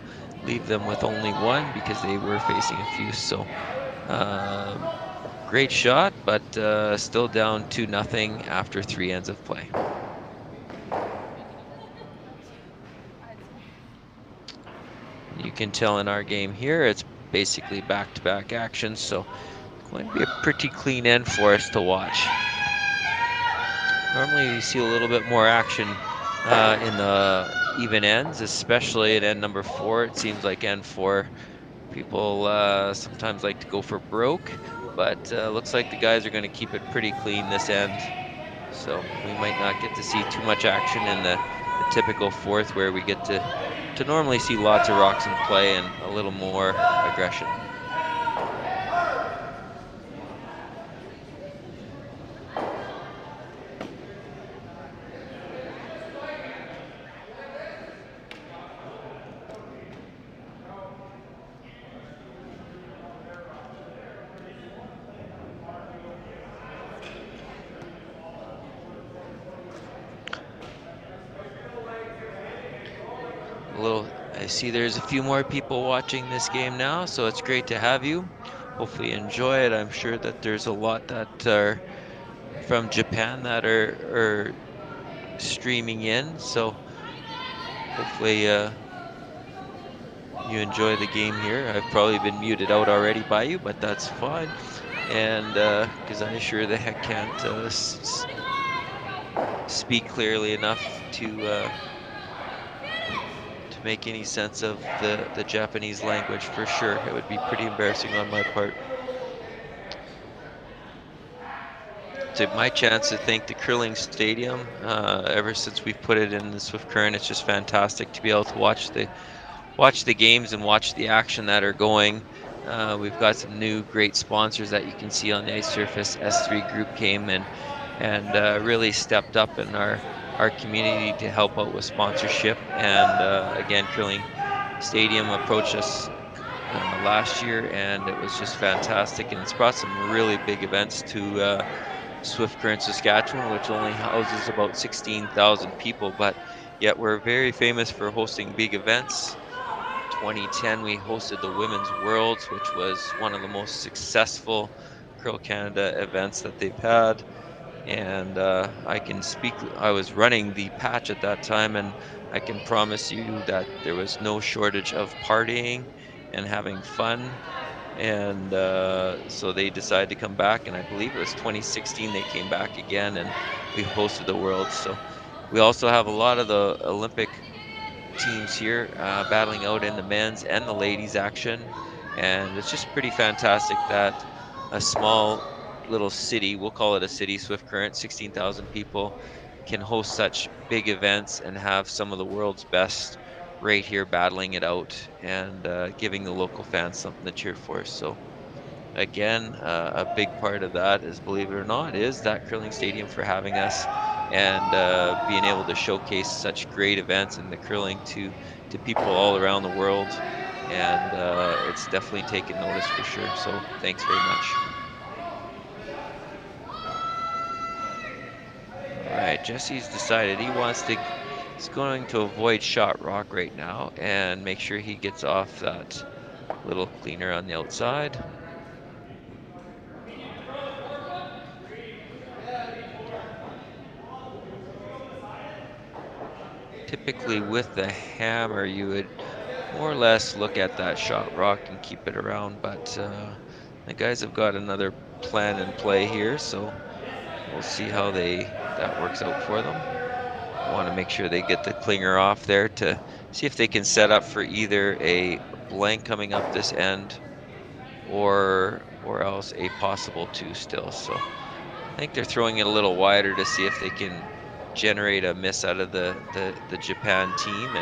leave them with only 1 because they were facing a few. So great shot, but still down 2-0 after 3 ends of play. You can tell in our game here, it's basically back-to-back action, so it's going to be a pretty clean end for us to watch. Normally you see a little bit more action in the even ends, especially at end number 4. It seems like end 4 people sometimes like to go for broke, but looks like the guys are going to keep it pretty clean this end. So we might not get to see too much action in the typical 4th, where we get to normally see lots of rocks in play and a little more aggression. I see there's a few more people watching this game now, so it's great to have you. Hopefully you enjoy it. I'm sure that there's a lot that are from Japan that are streaming in, so hopefully you enjoy the game here. I've probably been muted out already by you, but that's fine, and because I sure the heck can't speak clearly enough to make any sense of the Japanese language for sure. It would be pretty embarrassing on my part. To my chance to thank the curling stadium. Ever since we've put it in the Swift Current, it's just fantastic to be able to watch the games and watch the action that are going. We've got some new great sponsors that you can see on the ice surface. S3 Group came and really stepped up in our community to help out with sponsorship. And again, Curling Stadium approached us last year, and it was just fantastic. And it's brought some really big events to Swift Current, Saskatchewan, which only houses about 16,000 people, but yet we're very famous for hosting big events. 2010, we hosted the Women's Worlds, which was one of the most successful Curl Canada events that they've had. And I can speak, I was running the patch at that time, and I can promise you that there was no shortage of partying and having fun. And so they decided to come back, and I believe it was 2016 they came back again, and we hosted the Worlds. So we also have a lot of the Olympic teams here battling out in the men's and the ladies action, and it's just pretty fantastic that a small little city, we'll call it a city, Swift Current, 16,000 people, can host such big events and have some of the world's best right here battling it out and giving the local fans something to cheer for. So again, a big part of that is, believe it or not, is that curling stadium for having us and being able to showcase such great events in the curling to people all around the world. And it's definitely taken notice for sure. So thanks very much. All right, Jesse's decided he's going to avoid shot rock right now and make sure he gets off that little cleaner on the outside. Typically with the hammer, you would more or less look at that shot rock and keep it around, but the guys have got another plan in play here, so we'll see how that works out for them. I want to make sure they get the clinger off there to see if they can set up for either a blank coming up this end or else a possible 2 still. So I think they're throwing it a little wider to see if they can generate a miss out of the Japan team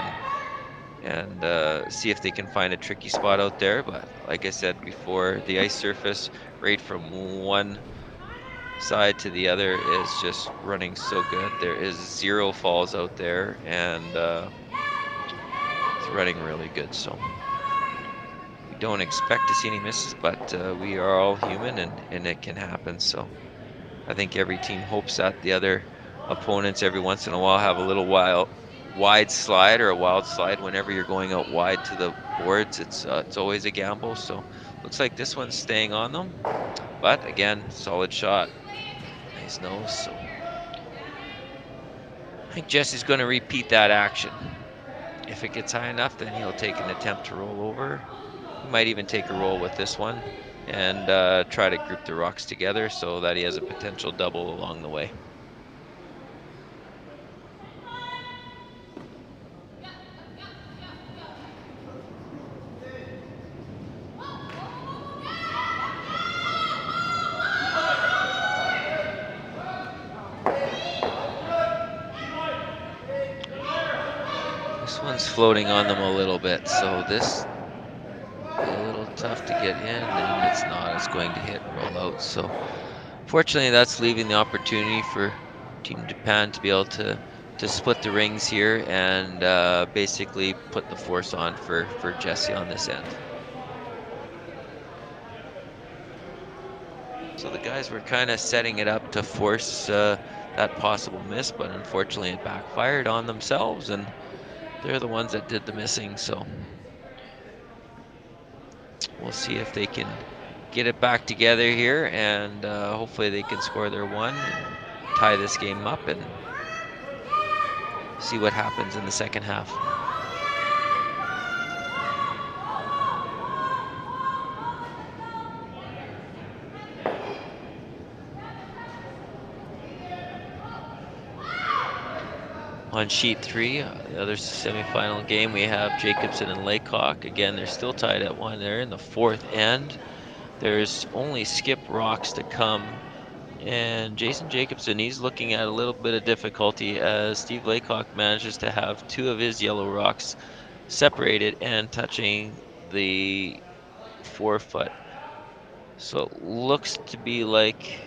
and see if they can find a tricky spot out there. But like I said before, the ice surface right from one side to the other is just running so good. There is 0 falls out there, and it's running really good. So we don't expect to see any misses, but we are all human, and it can happen. So I think every team hopes that the other opponents every once in a while have a little wide slide or a wild slide. Whenever you're going out wide to the boards, it's always a gamble. So looks like this one's staying on them, but again, solid shot. Nice nose. So I think Jesse's going to repeat that action. If it gets high enough, then he'll take an attempt to roll over. He might even take a roll with this one and try to group the rocks together so that he has a potential double along the way. floating on them a little bit. So this a little tough to get in, and it's not. It's going to hit and roll out. So fortunately, that's leaving the opportunity for Team Japan to be able to split the rings here and basically put the force on for Jesse on this end. So the guys were kind of setting it up to force that possible miss, but unfortunately it backfired on themselves, and they're the ones that did the missing. So we'll see if they can get it back together here, and hopefully they can score their one and tie this game up and see what happens in the second half. On sheet 3, the other semifinal game, we have Jacobson and Laycock. Again, they're still tied at 1 there in the fourth end. There's only skip rocks to come. And Jason Jacobson, he's looking at a little bit of difficulty as Steve Laycock manages to have 2 of his yellow rocks separated and touching the forefoot. So it looks to be like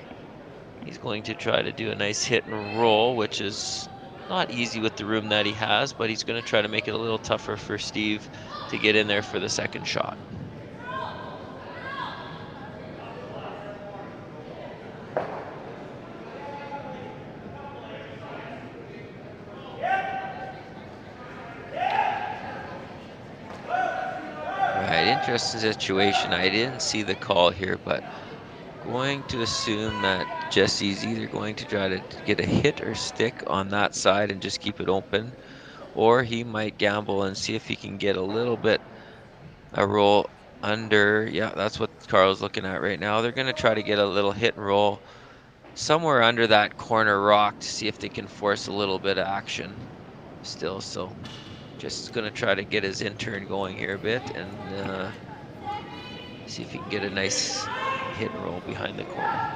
he's going to try to do a nice hit and roll, which is not easy with the room that he has, but he's going to try to make it a little tougher for Steve to get in there for the second shot. Right, interesting situation. I didn't see the call here, but going to assume that Jesse's either going to try to get a hit or stick on that side and just keep it open, or he might gamble and see if he can get a little bit a roll under. Yeah, that's what Carl's looking at right now. They're going to try to get a little hit and roll somewhere under that corner rock to see if they can force a little bit of action still. So just going to try to get his intern going here a bit and see if he can get a nice hit and roll behind the corner.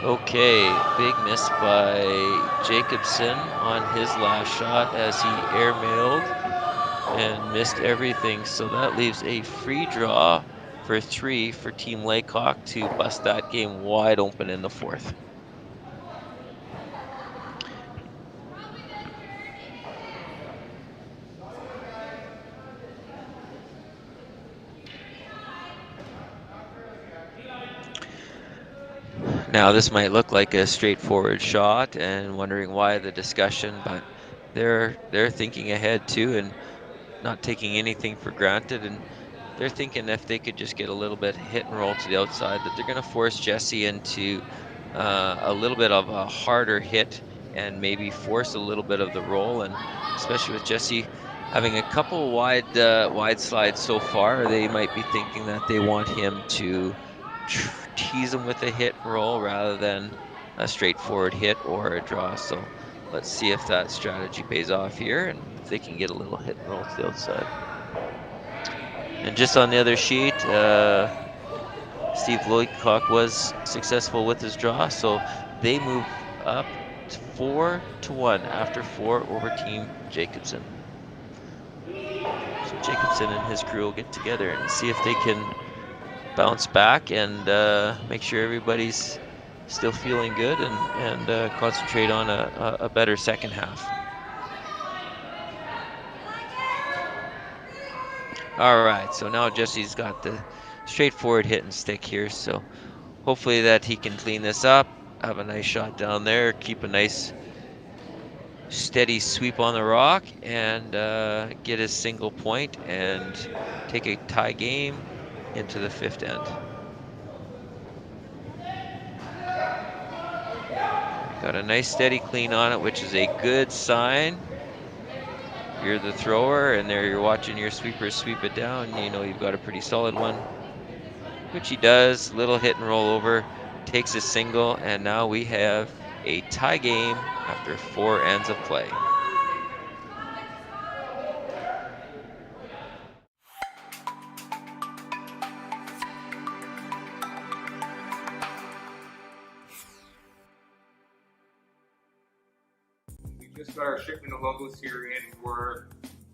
Okay, big miss by Jacobson on his last shot as he airmailed and missed everything. So that leaves a free draw for 3 for Team Laycock to bust that game wide open in the fourth. Now this might look like a straightforward shot and wondering why the discussion, but they're thinking ahead too and not taking anything for granted, and they're thinking if they could just get a little bit hit and roll to the outside, that they're going to force Jesse into a little bit of a harder hit and maybe force a little bit of the roll. And especially with Jesse having a couple wide slides so far, they might be thinking that they want him to tease him with a hit and roll rather than a straightforward hit or a draw. So let's see if that strategy pays off here and if they can get a little hit and roll to the outside. And just on the other sheet, Steve Laycock was successful with his draw, so they move up to 4-1 after 4 over Team Jacobson. So Jacobson and his crew will get together and see if they can bounce back and make sure everybody's still feeling good and concentrate on a better second half. All right, so now Jesse's got the straightforward hit and stick here, so hopefully that he can clean this up, have a nice shot down there, keep a nice steady sweep on the rock, and get his single point and take a tie game into the fifth end. Got a nice steady clean on it, which is a good sign. You're the thrower, and there you're watching your sweeper sweep it down. You know you've got a pretty solid one, which he does. Little hit and roll over, takes a single, and now we have a tie game after 4 ends of play. just got our shipment of logos here in for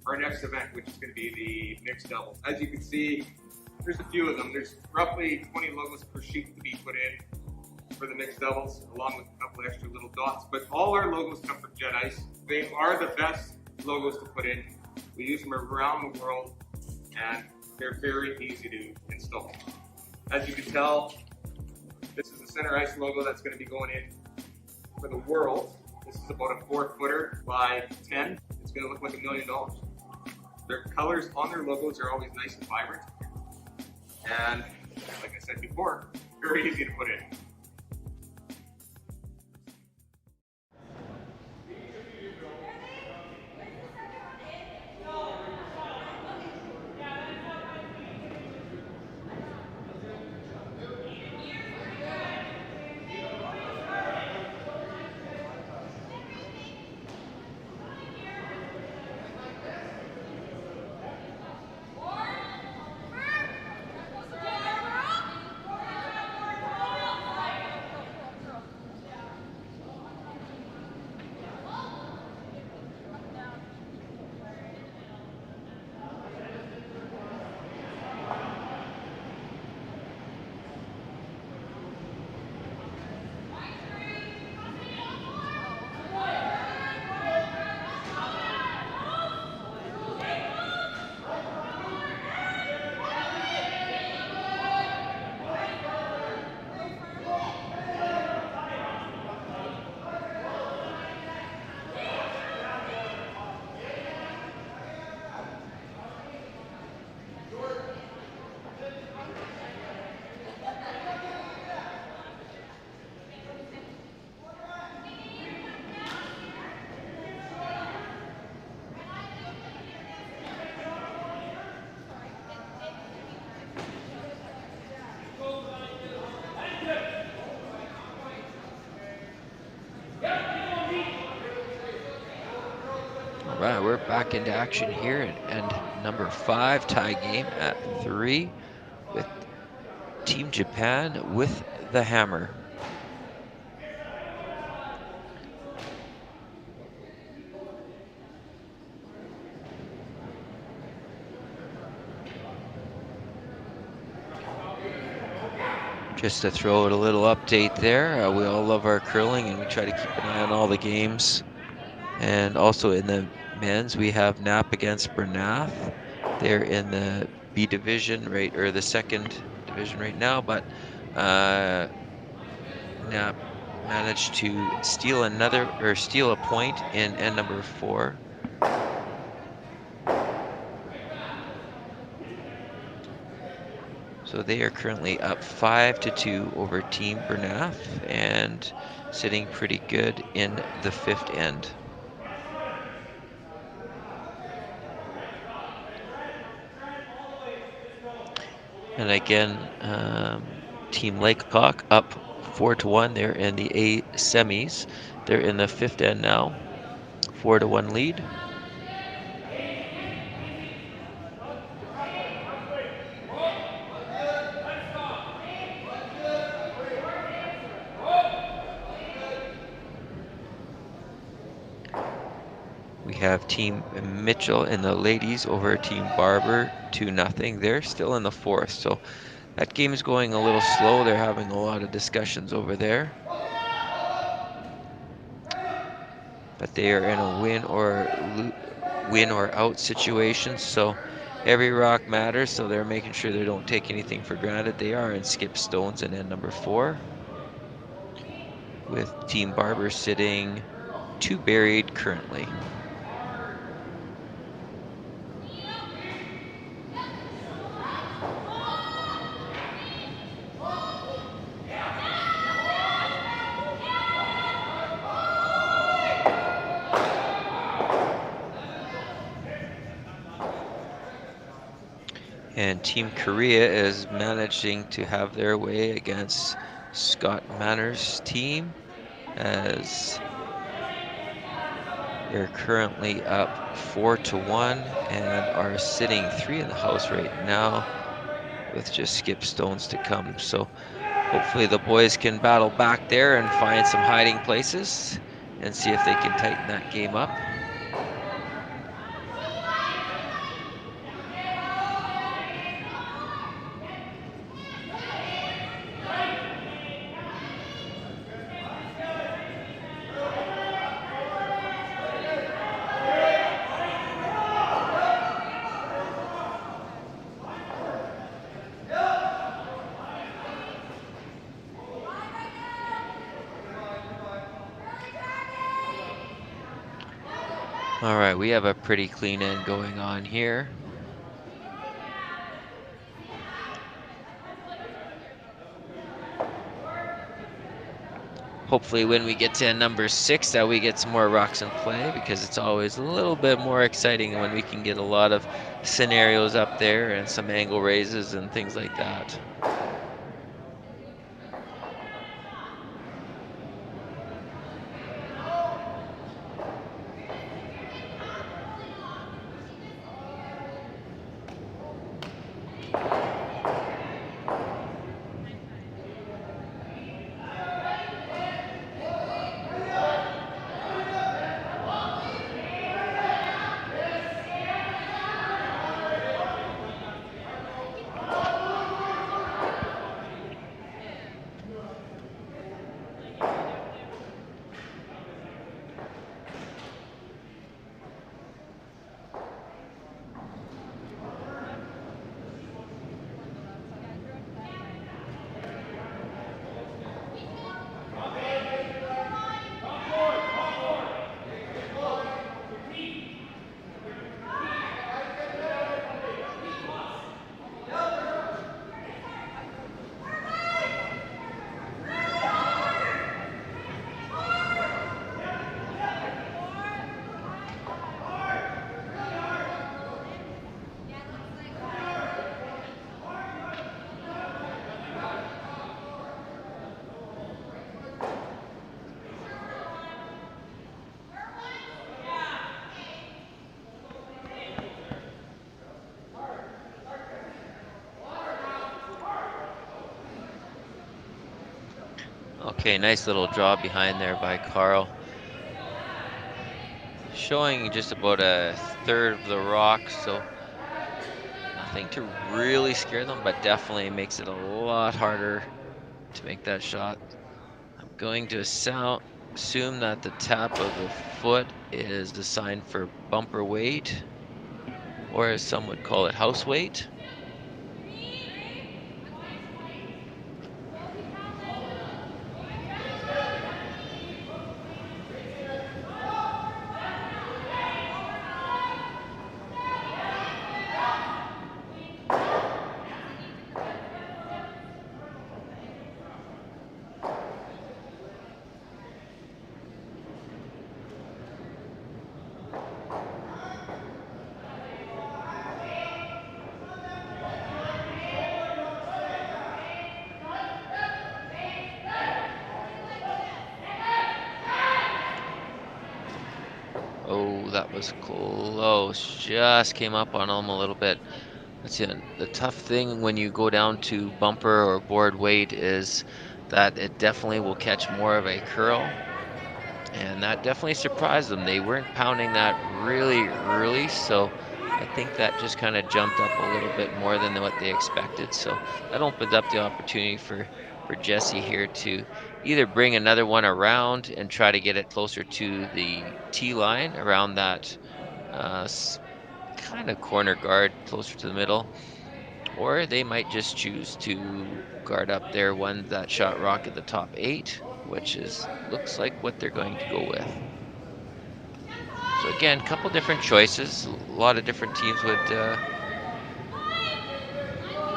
our next event, which is going to be the mixed double. As you can see, there's a few of them. There's roughly 20 logos per sheet to be put in for the mixed doubles, along with a couple extra little dots. But all our logos come from Jet Ice. They are the best logos to put in. We use them around the world, and they're very easy to install. As you can tell, this is the center ice logo that's going to be going in for the world. This is about a 4-footer by 10. It's going to look like $1 million. Their colors on their logos are always nice and vibrant. And like I said before, very easy to put in. All right, we're back into action here, and number 5 tie game at 3 with Team Japan with the hammer. Just to throw out a little update there, we all love our curling and we try to keep an eye on all the games. And also in the men's, we have Knapp against Bernath. They're in the B division, right, or the second division right now, but Knapp managed to steal a point in end number 4. So they are currently up 5-2 over Team Bernath and sitting pretty good in the 5th end. And again, Team Lakecock up 4-1. They're in the A semis. They're in the 5th end now, 4-1 lead. We have Team Mitchell in the ladies over Team Barber 2-0. They're still in the 4th, so that game is going a little slow. They're having a lot of discussions over there. But they are in a win or out situation, so every rock matters, so they're making sure they don't take anything for granted. They are in skip stones in end number 4, with Team Barber sitting 2 buried currently. And Team Korea is managing to have their way against Scott Manor's team, as they're currently up 4-1 and are sitting 3 in the house right now with just skip stones to come. So hopefully the boys can battle back there and find some hiding places and see if they can tighten that game up. All right, we have a pretty clean end going on here. Hopefully when we get to number 6 that we get some more rocks in play, because it's always a little bit more exciting when we can get a lot of scenarios up there and some angle raises and things like that. Okay, nice little draw behind there by Carl. Showing just about a third of the rock, so nothing to really scare them, but definitely makes it a lot harder to make that shot. I'm going to assume that the tap of the foot is the sign for bumper weight, or as some would call it, house weight. Oh, that was close. Just came up on him a little bit. That's it. The tough thing when you go down to bumper or board weight is that it definitely will catch more of a curl. And that definitely surprised them. They weren't pounding that really early, so I think that just kind of jumped up a little bit more than what they expected. So that opens up the opportunity for Jesse here to either bring another one around and try to get it closer to the tee line around that kind of corner guard closer to the middle, or they might just choose to guard up their one that shot rock at the top 8, which is looks like what they're going to go with. So again, a couple different choices. A lot of different teams would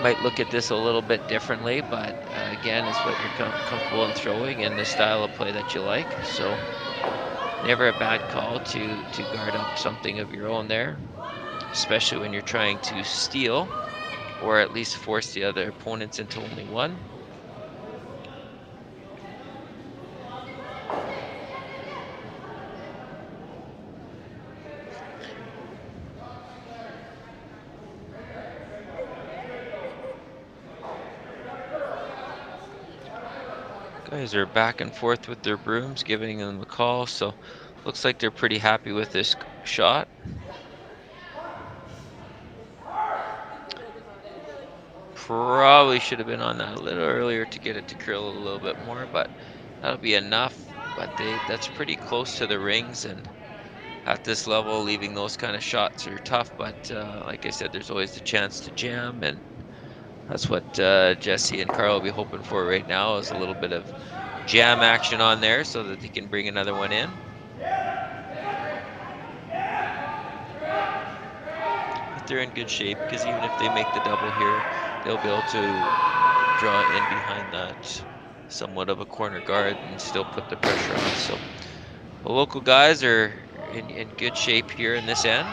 might look at this a little bit differently, but again, it's what you're comfortable in throwing and the style of play that you like. So never a bad call to guard up something of your own there, especially when you're trying to steal or at least force the other opponents into only one. Guys are back and forth with their brooms, giving them a call, so looks like they're pretty happy with this shot. Probably should have been on that a little earlier to get it to curl a little bit more, but that'll be enough. But that's pretty close to the rings, and at this level, leaving those kind of shots are tough. But like I said, there's always the chance to jam, and that's what Jesse and Carl will be hoping for right now, is a little bit of jam action on there so that they can bring another one in. But they're in good shape, because even if they make the double here, they'll be able to draw in behind that somewhat of a corner guard and still put the pressure on. So the local guys are in good shape here in this end.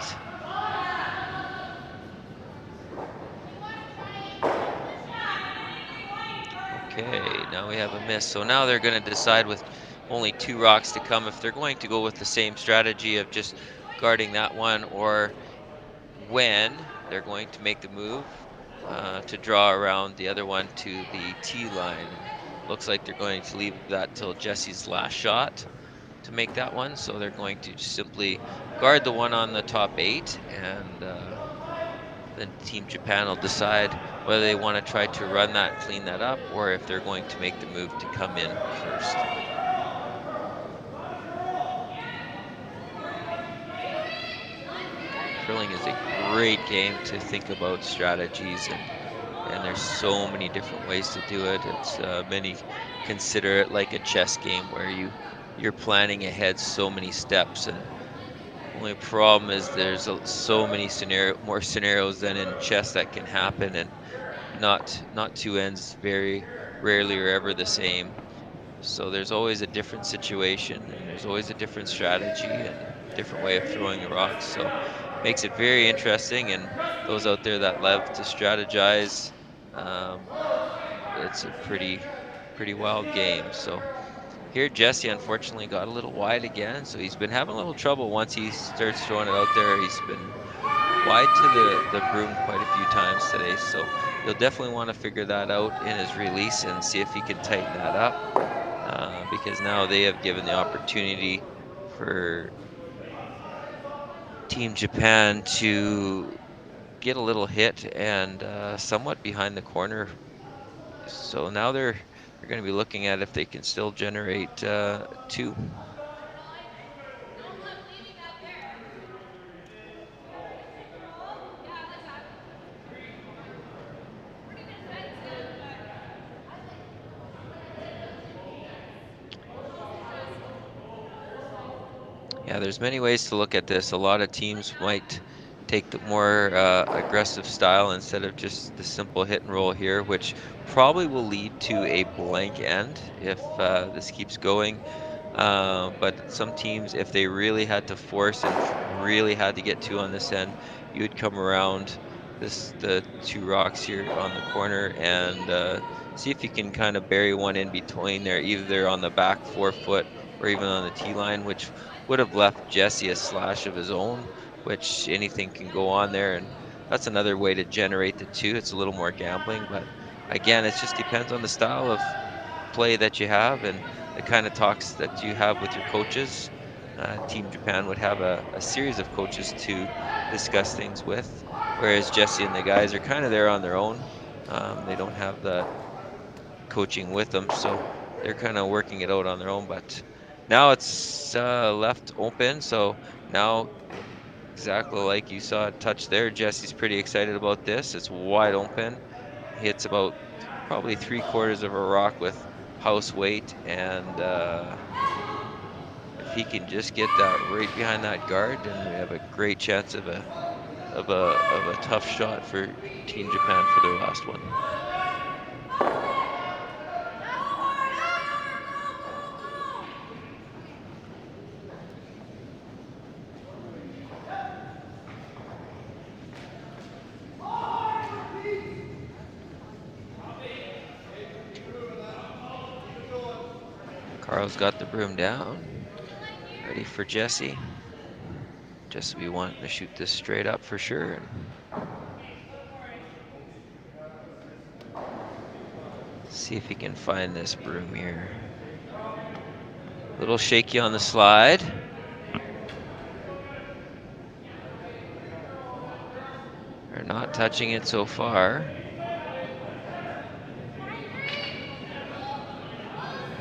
Okay, now we have a miss. So now they're going to decide, with only 2 rocks to come, if they're going to go with the same strategy of just guarding that one, or when they're going to make the move to draw around the other one to the tee line. Looks like they're going to leave that till Jesse's last shot to make that one. So they're going to simply guard the one on the top 8, and then Team Japan will decide whether they want to try to run that, clean that up, or if they're going to make the move to come in first. Curling is a great game to think about strategies, and there's so many different ways to do it. It's many consider it like a chess game where you're planning ahead so many steps, and only problem is there's so many more scenarios than in chess that can happen, and not 2 ends very rarely or ever the same. So there's always a different situation, and there's always a different strategy and a different way of throwing the rocks. So makes it very interesting, and those out there that love to strategize, it's a pretty wild game. So here Jesse unfortunately got a little wide again, so he's been having a little trouble once he starts throwing it out there. He's been wide to the broom quite a few times today, so he'll definitely want to figure that out in his release and see if he can tighten that up, because now they have given the opportunity for Team Japan to get a little hit and somewhat behind the corner. So now they're going to be looking at if they can still generate 2. Yeah, there's many ways to look at this. A lot of teams might take the more aggressive style instead of just the simple hit and roll here, which probably will lead to a blank end if this keeps going. But some teams, if they really had to force and really had to get 2 on this end, you would come around the 2 rocks here on the corner and see if you can kind of bury one in between there, either on the back 4-foot or even on the tee line, which would have left Jesse a slash of his own, which anything can go on there, and that's another way to generate the 2. It's a little more gambling, but again, it just depends on the style of play that you have and the kind of talks that you have with your coaches. Team Japan would have a series of coaches to discuss things with, whereas Jesse and the guys are kind of there on their own. They don't have the coaching with them, so they're kind of working it out on their own. But now it's left open, so now exactly like you saw it touch there, Jesse's pretty excited about this. It's wide open, hits about probably 3/4 of a rock with house weight, and if he can just get that right behind that guard, then we have a great chance of a tough shot for Team Japan for their last one. Carl's got the broom down, ready for Jesse. Jesse will be wanting to shoot this straight up for sure. See if he can find this broom here. Little shaky on the slide. They're not touching it so far.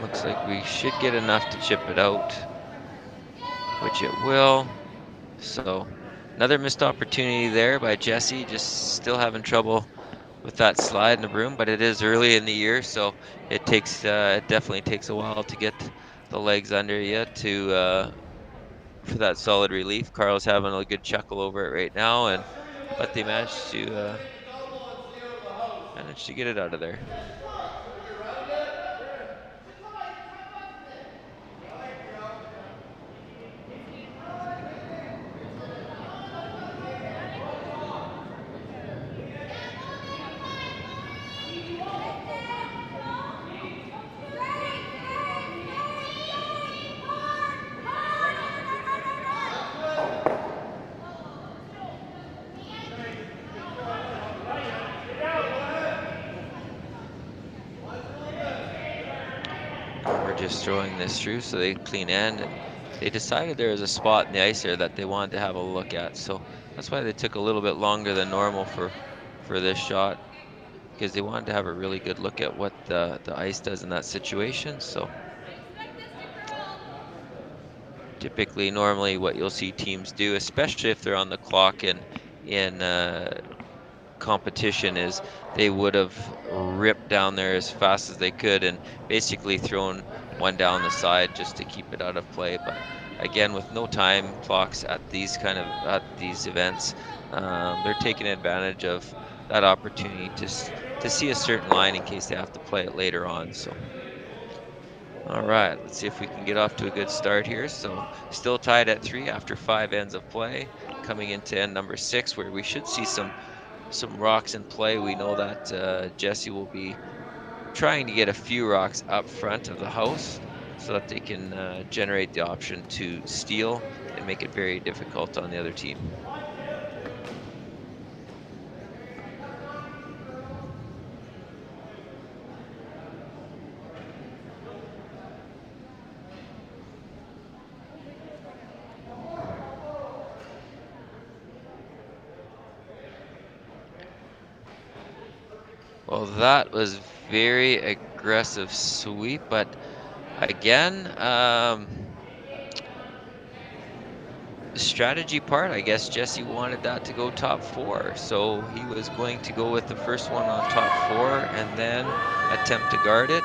Looks like we should get enough to chip it out, which it will. So another missed opportunity there by Jesse, just still having trouble with that slide in the broom, but it is early in the year, so it takes it definitely takes a while to get the legs under you to for that solid relief. Carl's having a good chuckle over it right now, but they managed to get it out of there. Just throwing this through so they clean end, and they decided there was a spot in the ice there that they wanted to have a look at, so that's why they took a little bit longer than normal for this shot, because they wanted to have a really good look at what the ice does in that situation. So typically, normally what you'll see teams do, especially if they're on the clock in competition, is they would have ripped down there as fast as they could and basically thrown one down the side just to keep it out of play. But again, with no time clocks at these events, they're taking advantage of that opportunity to see a certain line in case they have to play it later on. So all right, let's see if we can get off to a good start here. So still tied at 3 after 5 ends of play, coming into end number 6, where we should see some rocks in play. We know that Jesse will be trying to get a few rocks up front of the house so that they can generate the option to steal and make it very difficult on the other team. Well, that was very aggressive sweep, but again, the strategy part, I guess Jesse wanted that to go top 4, so he was going to go with the first one on top 4 and then attempt to guard it.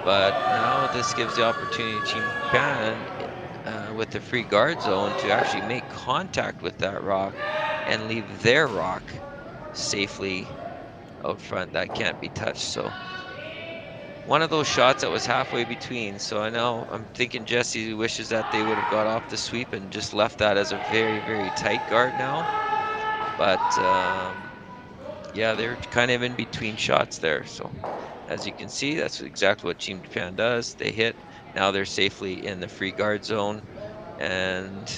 But now this gives the opportunity to Team Japan with the free guard zone to actually make contact with that rock and leave their rock safely out front. That can't be touched. So one of those shots that was halfway between. So I know I'm thinking Jesse wishes that they would have got off the sweep and just left that as a very, very tight guard now. But yeah, they're kind of in between shots there. So as you can see, that's exactly what Team Japan does. They hit. Now they're safely in the free guard zone. And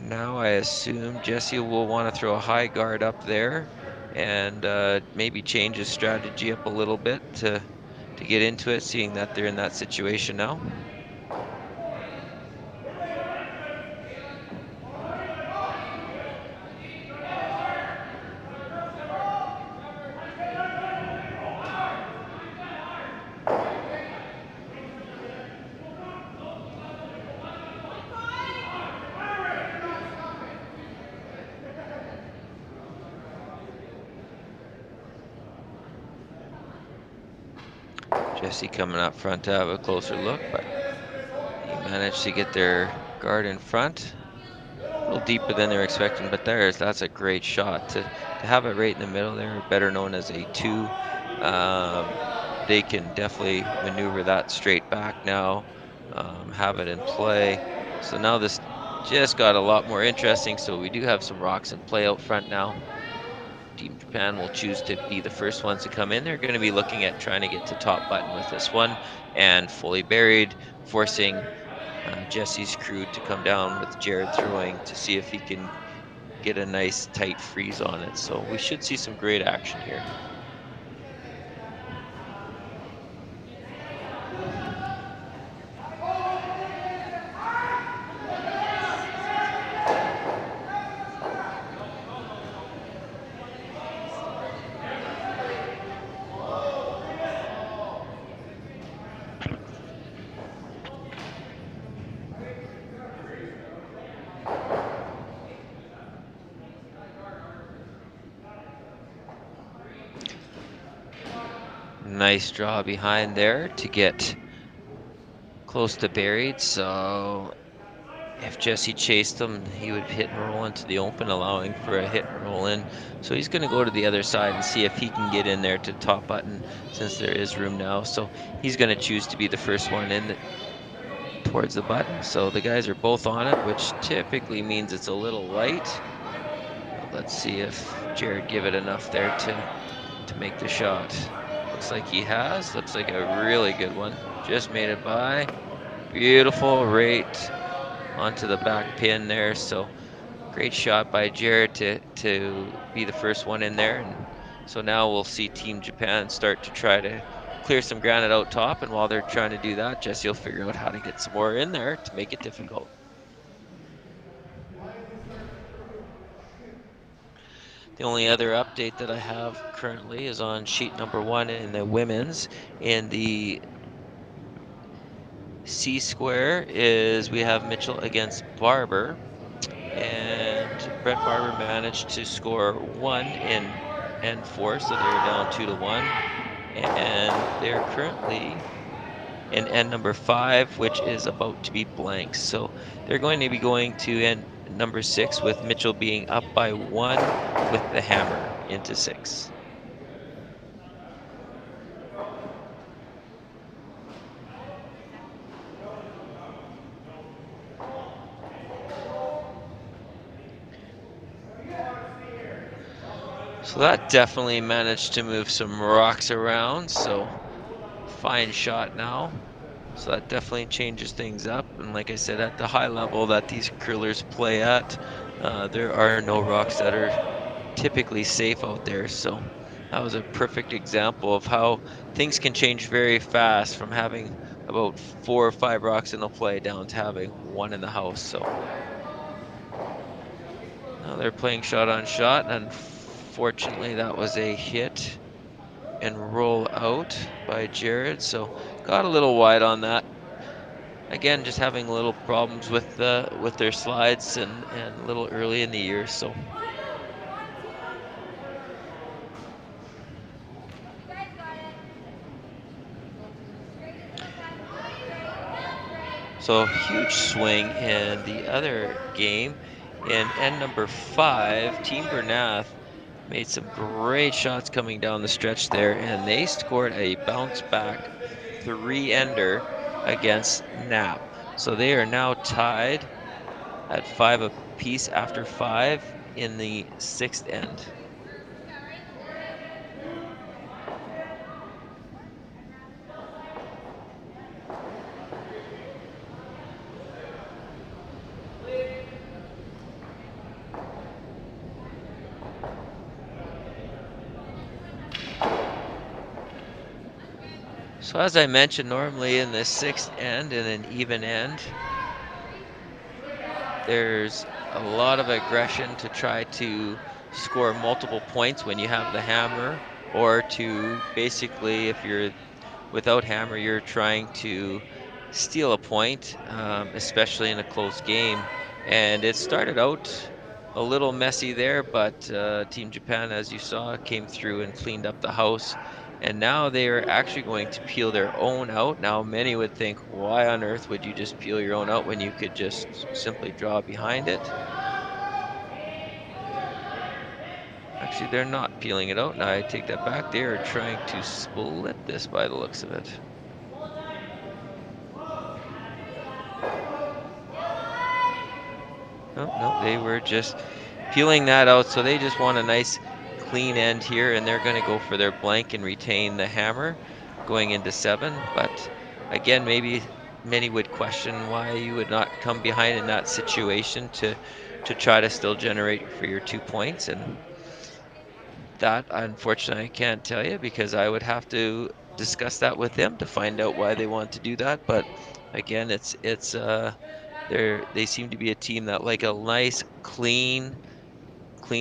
now I assume Jesse will want to throw a high guard up there and maybe change his strategy up a little bit to get into it, seeing that they're in that situation now. Jesse coming up front to have a closer look, but he managed to get their guard in front. A little deeper than they were expecting, but that's a great shot. To have it right in the middle there, better known as a 2. They can definitely maneuver that straight back now, have it in play. So now this just got a lot more interesting. So we do have some rocks in play out front now. Team Japan will choose to be the first ones to come in. They're going to be looking at trying to get to top button with this one, and fully buried, forcing Jesse's crew to come down with Jared throwing to see if he can get a nice tight freeze on it. So we should see some great action here. Nice draw behind there to get close to buried. So if Jesse chased him, he would hit and roll into the open, allowing for a hit and roll in. So he's going to go to the other side and see if he can get in there to top button, since there is room now. So he's going to choose to be the first one in towards the button. So the guys are both on it, which typically means it's a little light. Let's see if Jared give it enough there to make the shot. Looks like he has. Looks like a really good one. Just made it by. Beautiful, right onto the back pin there. So great shot by Jared to be the first one in there. And so now we'll see Team Japan start to try to clear some ground out top. And while they're trying to do that, Jesse will figure out how to get some more in there to make it difficult. The only other update that I have currently is on sheet number 1 in the women's. In the C square is we have Mitchell against Barber, and Brett Barber managed to score 1 in N4, so they're down 2-1, and they're currently in N number 5, which is about to be blank. So they're going to be going to N number 6 with Mitchell being up by 1 with the hammer into 6. So that definitely managed to move some rocks around. So fine shot now. So that definitely changes things up. And like I said, at the high level that these curlers play at, there are no rocks that are typically safe out there. So that was a perfect example of how things can change very fast, from having about 4 or 5 rocks in the play down to having 1 in the house. So now they're playing shot on shot, and unfortunately that was a hit and roll out by Jared. So got a little wide on that. Again, just having little problems with their slides and a little early in the year. So huge swing in the other game. In N number 5, Team Bernath made some great shots coming down the stretch there, and they scored a bounce back 3-ender against Knapp. So they are now tied at 5 apiece after 5 in the 6th end. So as I mentioned, normally in the 6th end and an even end, there's a lot of aggression to try to score multiple points when you have the hammer, or to basically, if you're without hammer, you're trying to steal a point, especially in a close game. And it started out a little messy there, but Team Japan, as you saw, came through and cleaned up the house. And now they are actually going to peel their own out. Now, many would think, why on earth would you just peel your own out when you could just simply draw behind it? Actually, they're not peeling it out. Now, I take that back. They are trying to split this by the looks of it. No, they were just peeling that out. So they just want a nice clean end here, and they're going to go for their blank and retain the hammer going into 7. But again, maybe many would question why you would not come behind in that situation to to try to still generate for your 2 points. And that, unfortunately, I can't tell you because I would have to discuss that with them to find out why they want to do that. But again, they seem to be a team that like a nice clean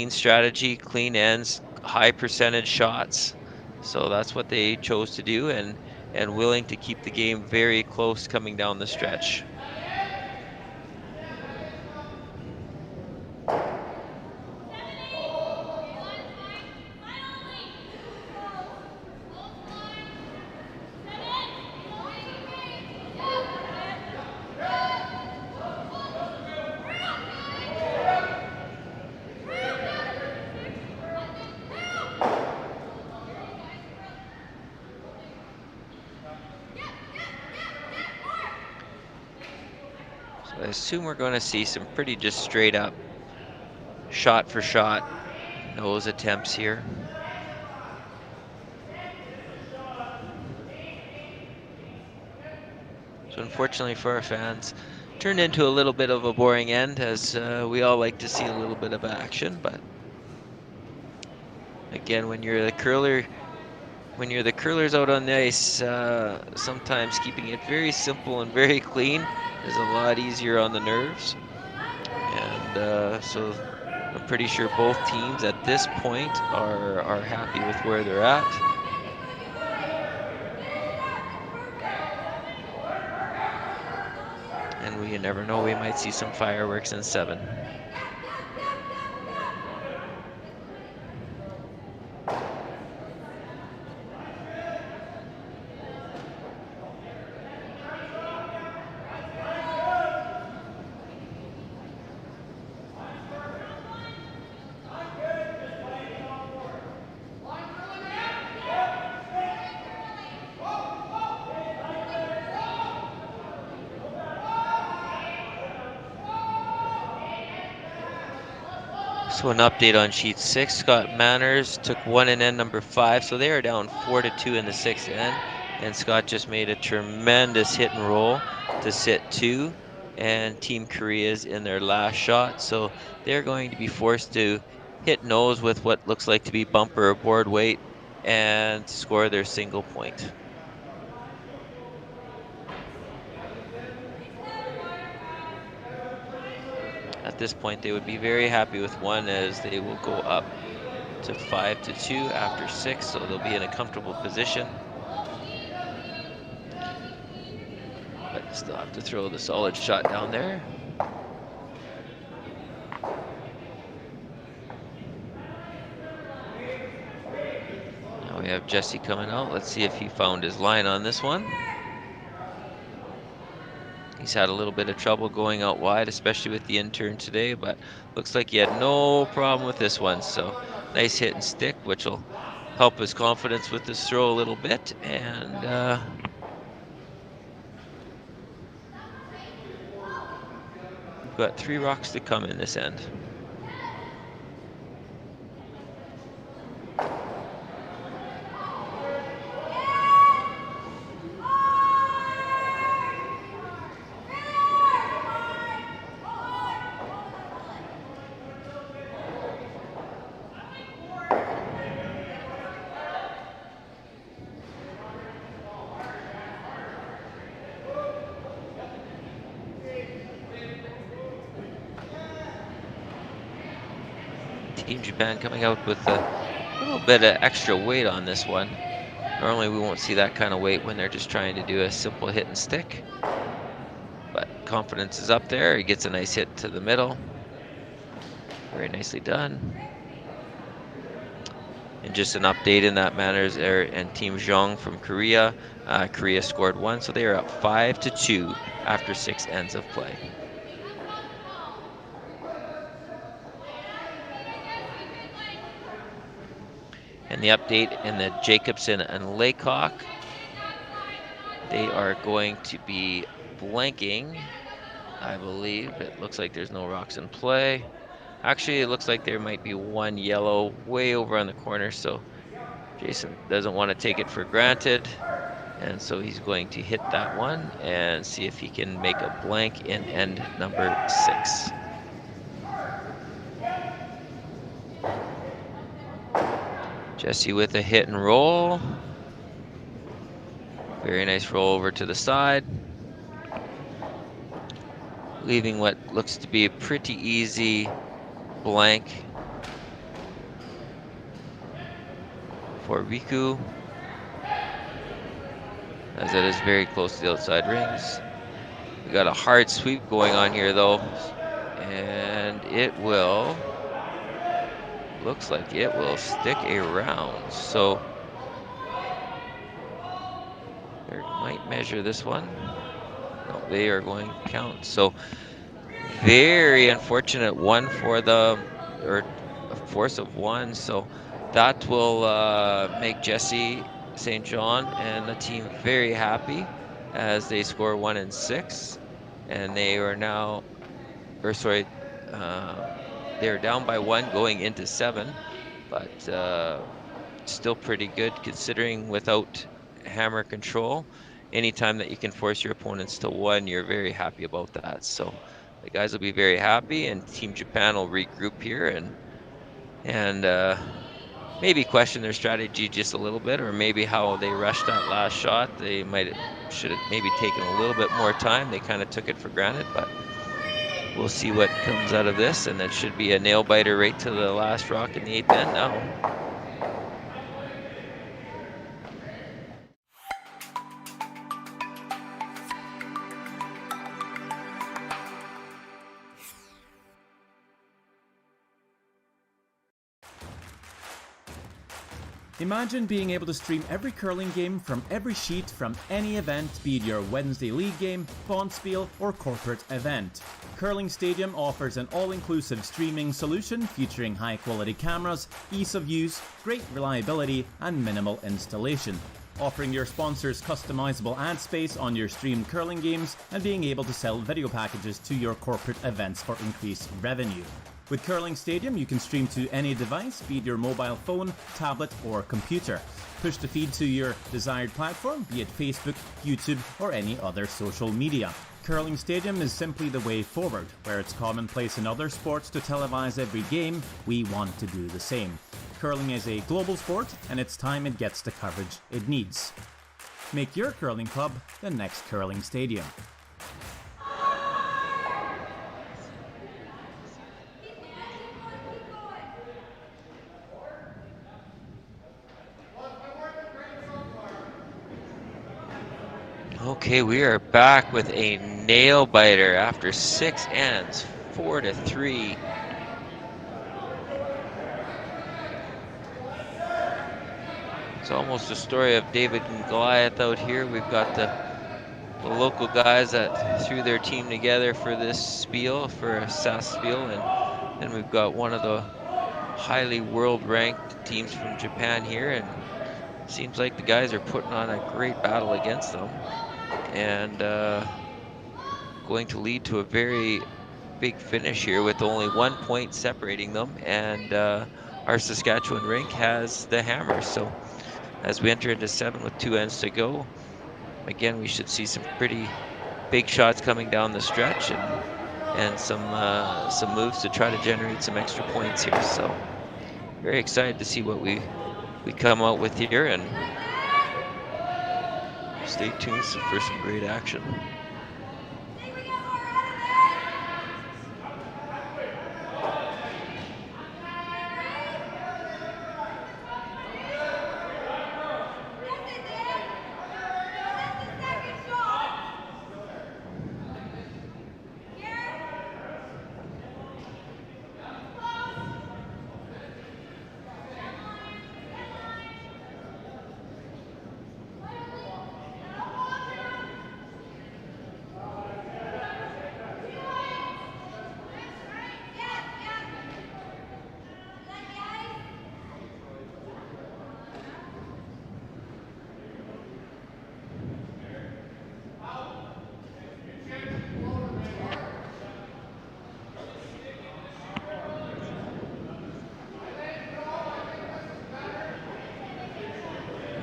strategy, clean ends, high percentage shots. So that's what they chose to do, and willing to keep the game very close coming down the stretch. I assume we're going to see some pretty just straight up shot for shot nose attempts here. So unfortunately for our fans, turned into a little bit of a boring end, as we all like to see a little bit of action. But again, when you're the curlers out on the ice, sometimes keeping it very simple and very clean is a lot easier on the nerves. And so I'm pretty sure both teams at this point are happy with where they're at. And you never know, we might see some fireworks in 7. So an update on sheet 6, Scott Manners took one in end number 5, so they are down 4-2 in the 6th end, and Scott just made a tremendous hit and roll to sit 2, and Team Korea's in their last shot, so they're going to be forced to hit nose with what looks like to be bumper or board weight and score their single point. At this point, they would be very happy with 1, as they will go up to 5-2 after 6, so they'll be in a comfortable position. But still have to throw the solid shot down there. Now we have Jesse coming out. Let's see if he found his line on this one. He's had a little bit of trouble going out wide, especially with the intern today, but looks like he had no problem with this one. So nice hit and stick, which will help his confidence with this throw a little bit. And we've got 3 rocks to come in this end. Team Japan coming out with a little bit of extra weight on this one. Normally we won't see that kind of weight when they're just trying to do a simple hit and stick. But confidence is up there. He gets a nice hit to the middle. Very nicely done. And just an update in that Manners and Team Jeong from Korea. Korea scored 1, so they are up 5-2 after 6 ends of play. And the update in the Jacobson and Laycock, they are going to be blanking, I believe. It looks like there's no rocks in play. Actually, it looks like there might be 1 yellow way over on the corner, so Jason doesn't want to take it for granted. And so he's going to hit that one and see if he can make a blank in end number 6. Jesse with a hit and roll. Very nice roll over to the side. Leaving what looks to be a pretty easy blank for Riku, as it is very close to the outside rings. We got a hard sweep going on here though, and it will, looks like it will stick around. So they might measure this one. No, they are going to count. So very unfortunate one for the, or a force of one. So that will make Jesse St. John and the team very happy as they score 1 and 6, and they are now, or sorry, they're down by 1 going into 7, but still pretty good considering without hammer control. Anytime that you can force your opponents to 1, you're very happy about that. So the guys will be very happy, and Team Japan will regroup here and maybe question their strategy just a little bit, or maybe how they rushed that last shot. They should have maybe taken a little bit more time. They kind of took it for granted, but we'll see what comes out of this, and it should be a nail biter right to the last rock in the 8th end now. Imagine being able to stream every curling game from every sheet from any event, be it your Wednesday league game, Bonspiel, or corporate event. Curling Stadium offers an all-inclusive streaming solution featuring high-quality cameras, ease of use, great reliability, and minimal installation. Offering your sponsors customizable ad space on your streamed curling games and being able to sell video packages to your corporate events for increased revenue. With Curling Stadium, you can stream to any device, be it your mobile phone, tablet, or computer. Push the feed to your desired platform, be it Facebook, YouTube, or any other social media. Curling Stadium is simply the way forward. Where it's commonplace in other sports to televise every game, we want to do the same. Curling is a global sport, and it's time it gets the coverage it needs. Make your curling club the next Curling Stadium. Okay, we are back with a nail biter after 6 ends, 4-3. It's almost a story of David and Goliath out here. We've got the local guys that threw their team together for this spiel, for a Sasktel, and then we've got one of the highly world-ranked teams from Japan here, and it seems like the guys are putting on a great battle against them, and going to lead to a very big finish here with only 1 point separating them, and our Saskatchewan rink has the hammer. So as we enter into 7 with 2 ends to go, again, we should see some pretty big shots coming down the stretch, and some moves to try to generate some extra points here. So very excited to see what we come out with here, and stay tuned for some great action.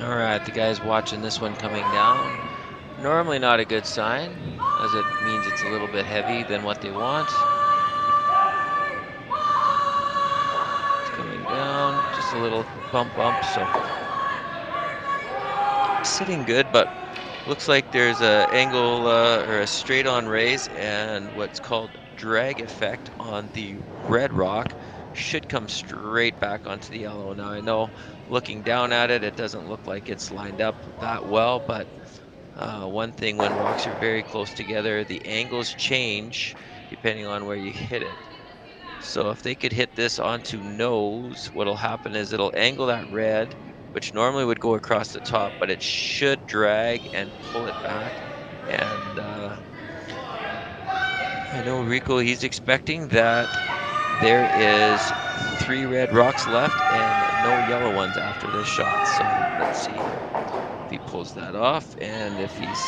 All right, the guys watching this one coming down. Normally not a good sign, as it means it's a little bit heavy than what they want. It's coming down just just a little bump, so sitting good, but looks like there's a angle or a straight on raise and what's called drag effect on the red rock should come straight back onto the yellow. Now I know looking down at it, it doesn't look like it's lined up that well, but one thing when rocks are very close together, the angles change depending on where you hit it. So if they could hit this onto nose, what'll happen is it'll angle that red, which normally would go across the top, but it should drag and pull it back. And I know Riku, he's expecting that there is 3 red rocks left and no yellow ones after this shot. So let's see if he pulls that off and if he's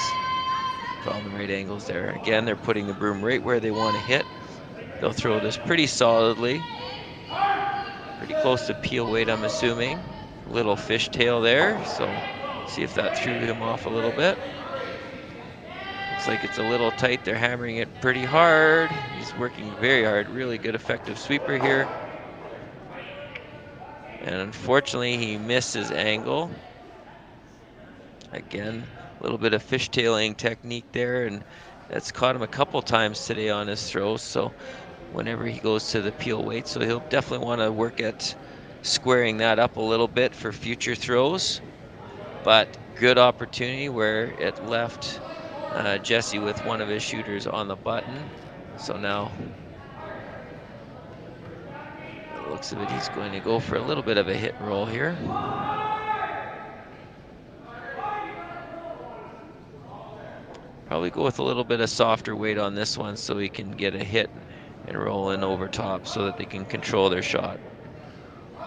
found the right angles there. Again, they're putting the broom right where they want to hit. They'll throw this pretty solidly. Pretty close to peel weight, I'm assuming. Little fishtail there, so see if that threw him off a little bit. Looks like it's a little tight. They're hammering it pretty hard. He's working very hard. Really good effective sweeper here. And unfortunately, he missed his angle. Again, a little bit of fishtailing technique there, and that's caught him a couple times today on his throws. So whenever he goes to the peel weight, so he'll definitely want to work at squaring that up a little bit for future throws. But good opportunity where it left Jesse with one of his shooters on the button. So now, it looks of it, he's going to go for a little bit of a hit and roll here. Probably go with a little bit of softer weight on this one so he can get a hit and roll in over top so that they can control their shot.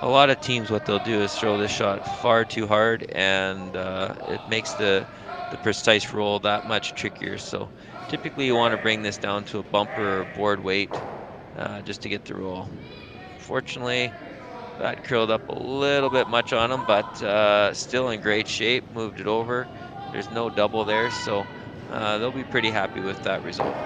A lot of teams, what they'll do is throw this shot far too hard, and it makes the precise roll that much trickier. So typically you want to bring this down to a bumper or board weight just to get the roll. Fortunately, that curled up a little bit much on him, but still in great shape. Moved it over. There's no double there, so they'll be pretty happy with that result.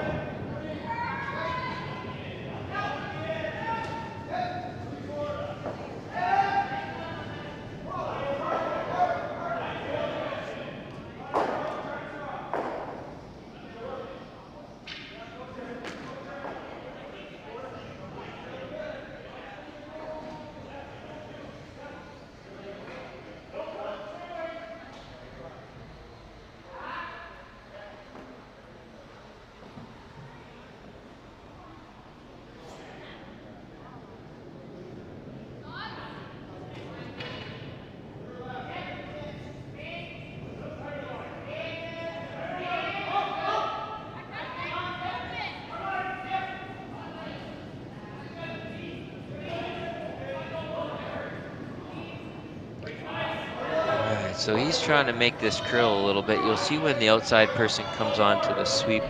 So he's trying to make this curl a little bit. You'll see when the outside person comes on to the sweep,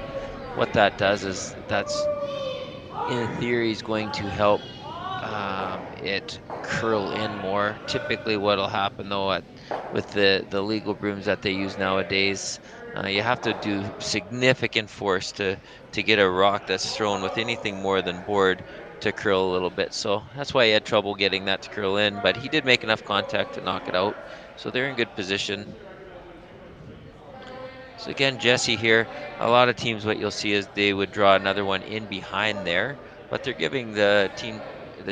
what that does is that's, in theory, is going to help it curl in more. Typically what'll happen though with the legal brooms that they use nowadays, you have to do significant force to get a rock that's thrown with anything more than board to curl a little bit. So that's why he had trouble getting that to curl in, but he did make enough contact to knock it out. So they're in good position. So again, Jesse here, a lot of teams, what you'll see is they would draw another one in behind there, but they're giving the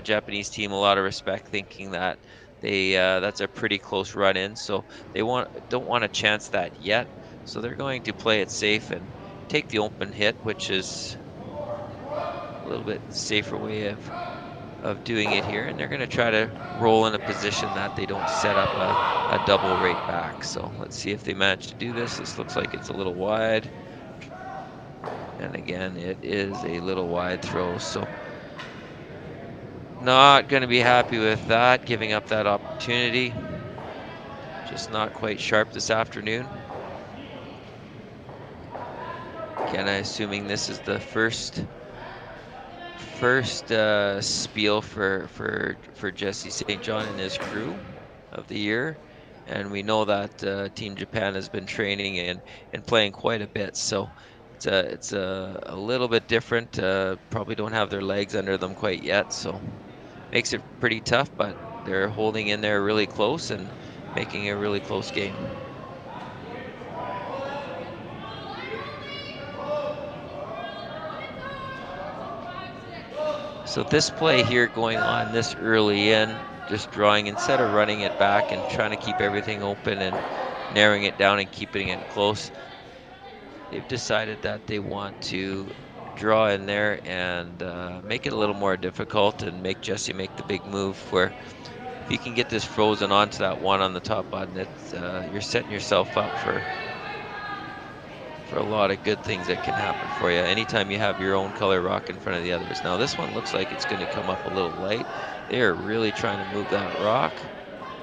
Japanese team a lot of respect, thinking that that's a pretty close run in. So they don't want to chance that yet. So they're going to play it safe and take the open hit, which is a little bit safer way of doing it here, and they're going to try to roll in a position that they don't set up a double right back. So let's see if they manage to do this. This looks like it's a little wide, and again it is a little wide throw, so not going to be happy with that, giving up that opportunity. Just not quite sharp this afternoon. Again, I'm assuming this is the first spiel for Jesse St. John and his crew of the year, and we know that Team Japan has been training and playing quite a bit, so it's a little bit different. Probably don't have their legs under them quite yet, so makes it pretty tough, but they're holding in there really close and making a really close game. So this play here going on this early in, just drawing instead of running it back and trying to keep everything open and narrowing it down and keeping it close, they've decided that they want to draw in there and make it a little more difficult and make Jesse make the big move where if you can get this frozen onto that one on the top button, it's, you're setting yourself up for a lot of good things that can happen for you anytime you have your own color rock in front of the others. Now this one looks like it's going to come up a little light. They are really trying to move that rock,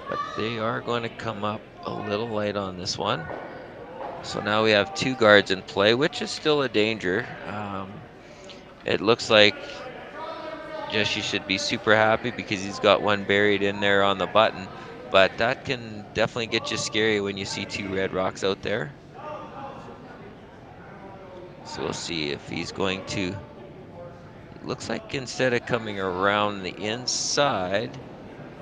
but they are going to come up a little light on this one. So now we have 2 guards in play, which is still a danger. It looks like Jesse should be super happy because he's got one buried in there on the button, but that can definitely get you scary when you see 2 red rocks out there. So we'll see if he's going to, it looks like instead of coming around the inside,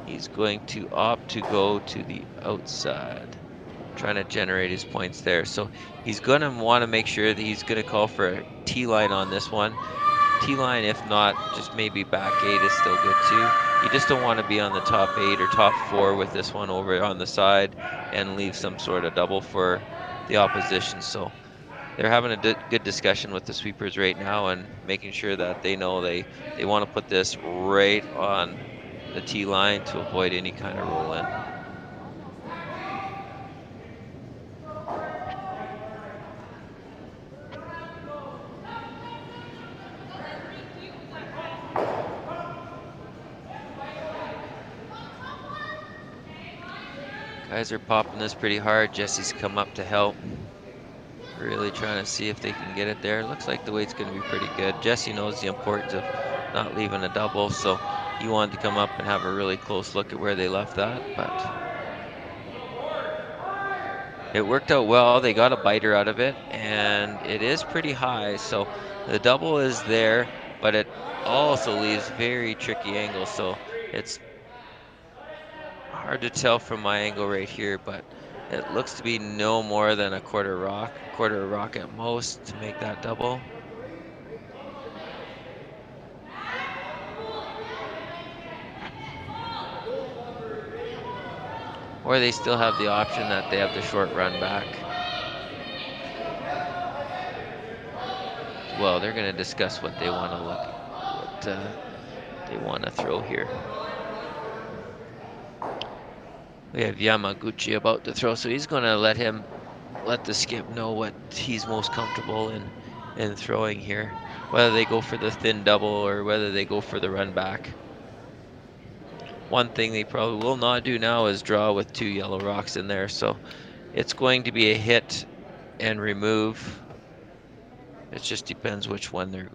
he's going to opt to go to the outside, trying to generate his points there. So he's going to want to make sure that he's going to call for a T-line on this one. T-line, if not, just maybe back 8 is still good too. You just don't want to be on the top 8 or top 4 with this one over on the side and leave some sort of double for the opposition. So they're having a good discussion with the sweepers right now and making sure that they know they want to put this right on the T-line to avoid any kind of roll in. Guys are popping this pretty hard. Jesse's come up to help. Really trying to see if they can get it there. Looks like the weight's going to be pretty good. Jesse knows the importance of not leaving a double, so he wanted to come up and have a really close look at where they left that, but it worked out well. They got a biter out of it, and it is pretty high, so the double is there, but it also leaves very tricky angles, so it's hard to tell from my angle right here, but it looks to be no more than a quarter rock at most to make that double. Or they still have the option that they have the short run back. Well, they're going to discuss what they want to what they want to throw here. We have Yamaguchi about to throw, so he's going to let the skip know what he's most comfortable in throwing here. Whether they go for the thin double or whether they go for the run back. One thing they probably will not do now is draw with 2 yellow rocks in there, so it's going to be a hit and remove. It just depends which one they're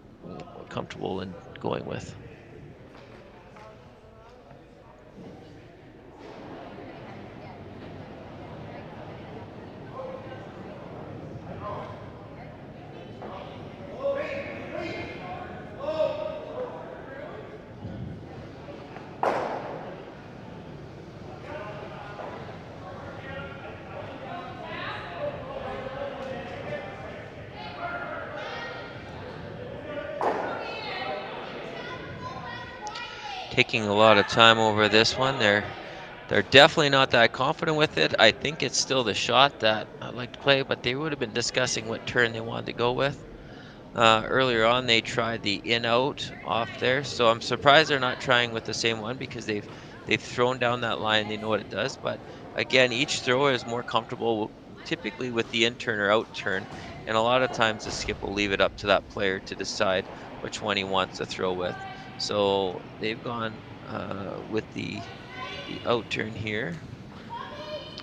comfortable in going with. Taking a lot of time over this one. They're definitely not that confident with it. I think it's still the shot that I'd like to play, but they would have been discussing what turn they wanted to go with. Earlier on, they tried the in-out off there, so I'm surprised they're not trying with the same one because they've thrown down that line. They know what it does, but again, each thrower is more comfortable typically with the in-turn or out-turn, and a lot of times the skip will leave it up to that player to decide which one he wants to throw with. So they've gone with the out turn here,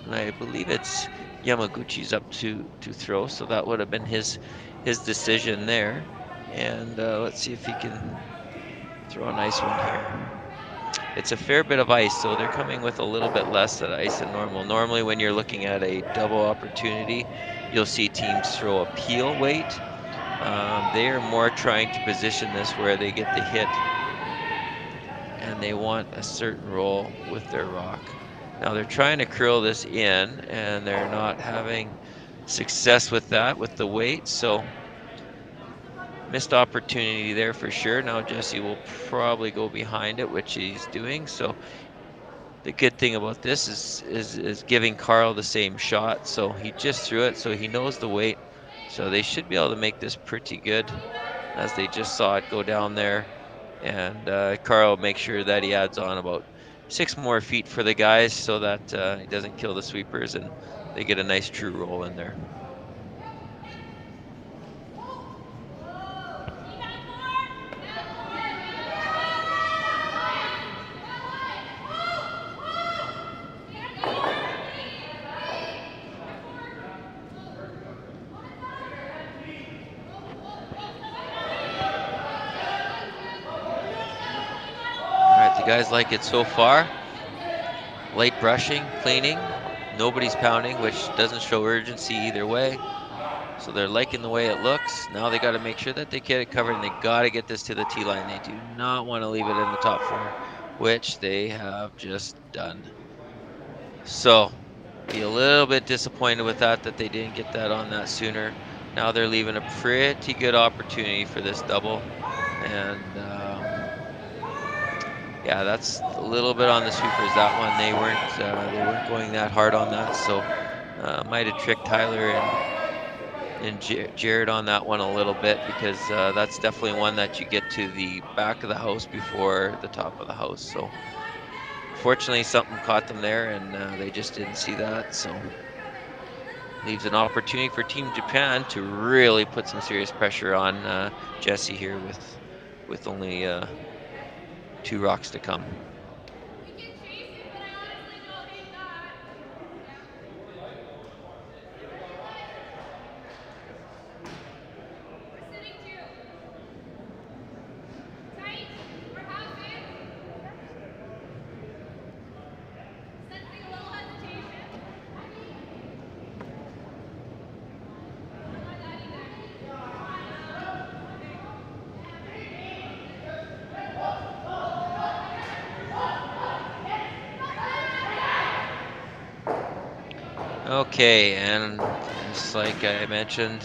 and I believe it's Yamaguchi's up to throw, so that would have been his decision there. And let's see if he can throw a nice one here. It's a fair bit of ice, so they're coming with a little bit less than ice than normal. Normally when you're looking at a double opportunity, you'll see teams throw a peel weight. They are more trying to position this where they get the hit and they want a certain roll with their rock. Now they're trying to curl this in, and they're not having success with that with the weight, so missed opportunity there for sure. Now Jesse will probably go behind it, which he's doing. So the good thing about this is giving Carl the same shot. So he just threw it, so he knows the weight. So they should be able to make this pretty good, as they just saw it go down there. And Carl makes sure that he adds on about 6 more feet for the guys, so that he doesn't kill the sweepers, and they get a nice true roll in there. Guys like it so far. Light brushing, cleaning, nobody's pounding, which doesn't show urgency either way. So they're liking the way it looks. Now they got to make sure that they get it covered, and they got to get this to the tee line. They do not want to leave it in the top 4, which they have just done. So be a little bit disappointed with that they didn't get that on that sooner. Now they're leaving a pretty good opportunity for this double, and yeah, that's a little bit on the sweepers. That one, they weren't going that hard on that, so might have tricked Tyler and Jared on that one a little bit, because that's definitely one that you get to the back of the house before the top of the house. So fortunately, something caught them there, and they just didn't see that. So leaves an opportunity for Team Japan to really put some serious pressure on Jesse here with only 2 rocks to come. Okay, and just like I mentioned,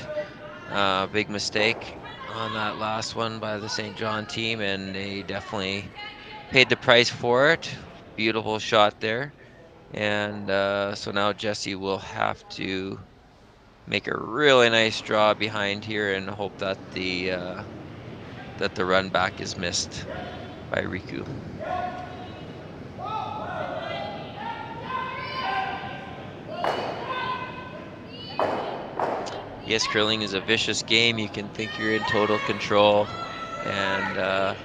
big mistake on that last one by the St. John team, and they definitely paid the price for it. Beautiful shot there. And so now Jesse will have to make a really nice draw behind here and hope that the run back is missed by Riku. Yes, curling is a vicious game. You can think you're in total control, and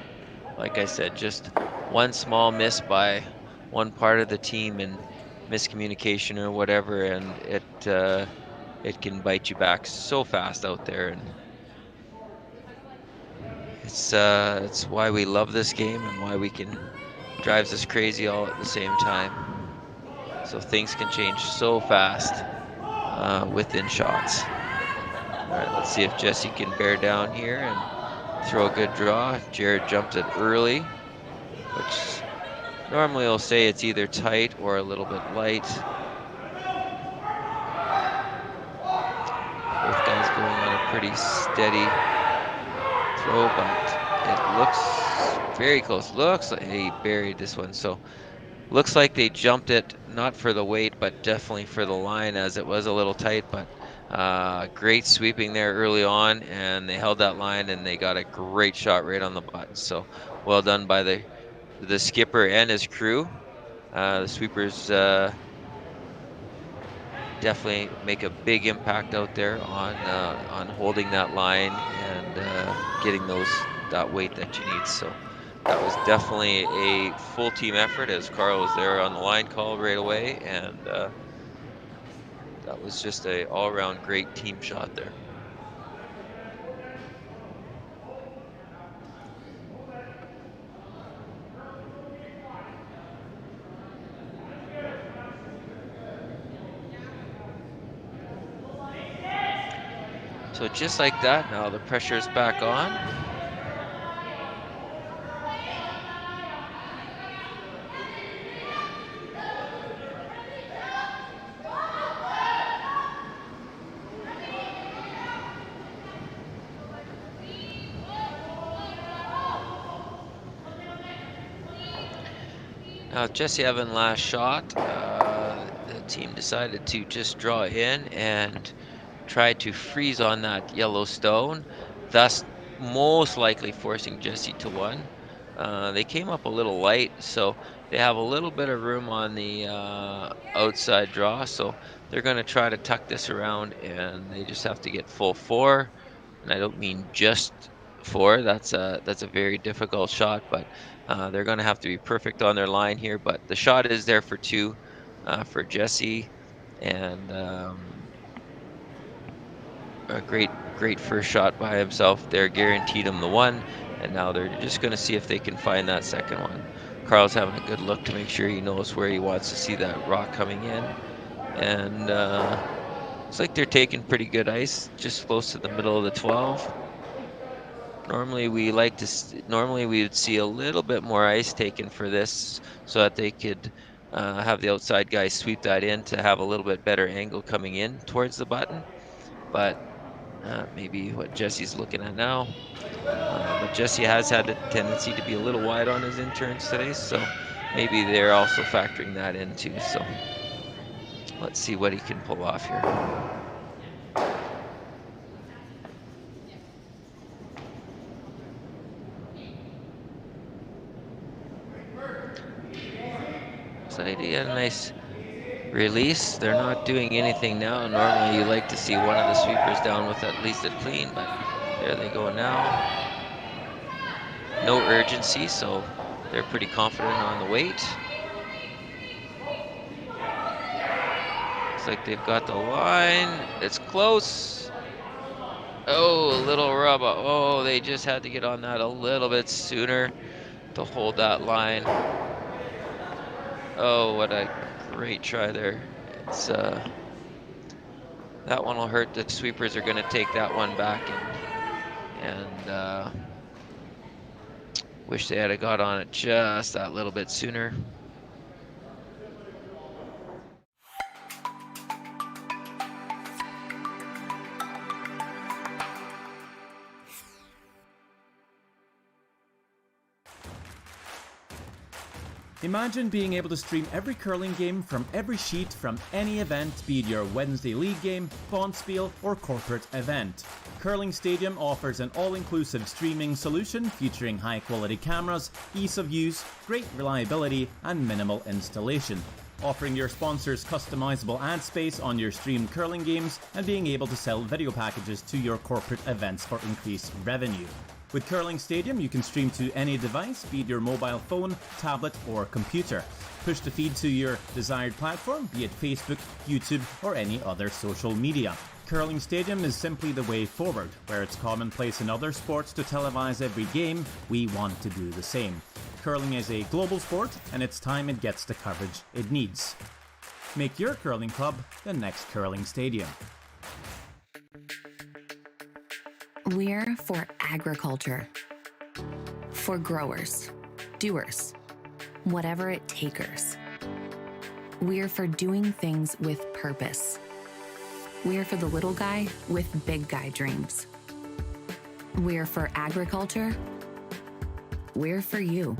like I said, just one small miss by one part of the team and miscommunication or whatever, and it can bite you back so fast out there. And it's why we love this game and why we can drives us crazy all at the same time. So things can change so fast within shots. All right, let's see if Jesse can bear down here and throw a good draw. Jared jumped it early, which normally we'll say it's either tight or a little bit light. Both guys going on a pretty steady throw, but it looks very close. Looks like he buried this one. So looks like they jumped it, not for the weight, but definitely for the line, as it was a little tight. But great sweeping there early on, and they held that line, and they got a great shot right on the button. So well done by the skipper and his crew. The sweepers definitely make a big impact out there on holding that line and getting that weight that you need. So that was definitely a full team effort, as Carl was there on the line call right away, and that was just a all-around great team shot there. So just like that, now the pressure's back on. Jesse Evan last shot. The team decided to just draw in and try to freeze on that yellow stone, thus most likely forcing Jesse to one. They came up a little light, so they have a little bit of room on the outside draw, so they're going to try to tuck this around, and they just have to get full 4. And I don't mean just 4. That's a very difficult shot, but they're going to have to be perfect on their line here. But the shot is there for 2 for Jesse, and a great first shot by himself there, guaranteed him the 1, and now they're just going to see if they can find that second one. Carl's having a good look to make sure he knows where he wants to see that rock coming in, and looks like they're taking pretty good ice, just close to the middle of the 12. Normally we would see a little bit more ice taken for this, so that they could have the outside guy sweep that in to have a little bit better angle coming in towards the button, but maybe what Jesse's looking at now. But Jesse has had a tendency to be a little wide on his interns today, so maybe they're also factoring that in too. So let's see what he can pull off here. So he had a nice release. They're not doing anything now. Normally you like to see one of the sweepers down with at least a clean, but there they go now. No urgency, so they're pretty confident on the weight. Looks like they've got the line. It's close. Oh, a little rub. Oh, they just had to get on that a little bit sooner to hold that line. Oh, what a great try there. It's that one will hurt. The sweepers are going to take that one back, and wish they had got on it just that little bit sooner. Imagine being able to stream every curling game from every sheet from any event, be it your Wednesday league game, bonspiel, or corporate event. Curling Stadium offers an all-inclusive streaming solution featuring high-quality cameras, ease of use, great reliability, and minimal installation. Offering your sponsors customizable ad space on your streamed curling games and being able to sell video packages to your corporate events for increased revenue. With Curling Stadium, you can stream to any device, be it your mobile phone, tablet, or computer. Push the feed to your desired platform, be it Facebook, YouTube, or any other social media. Curling Stadium is simply the way forward. Where it's commonplace in other sports to televise every game, we want to do the same. Curling is a global sport, and it's time it gets the coverage it needs. Make your curling club the next Curling Stadium. We're for agriculture. For growers, doers, whatever it takers. We're for doing things with purpose. We're for the little guy with big guy dreams. We're for agriculture. We're for you.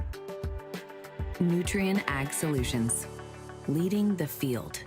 Nutrien Ag Solutions, leading the field.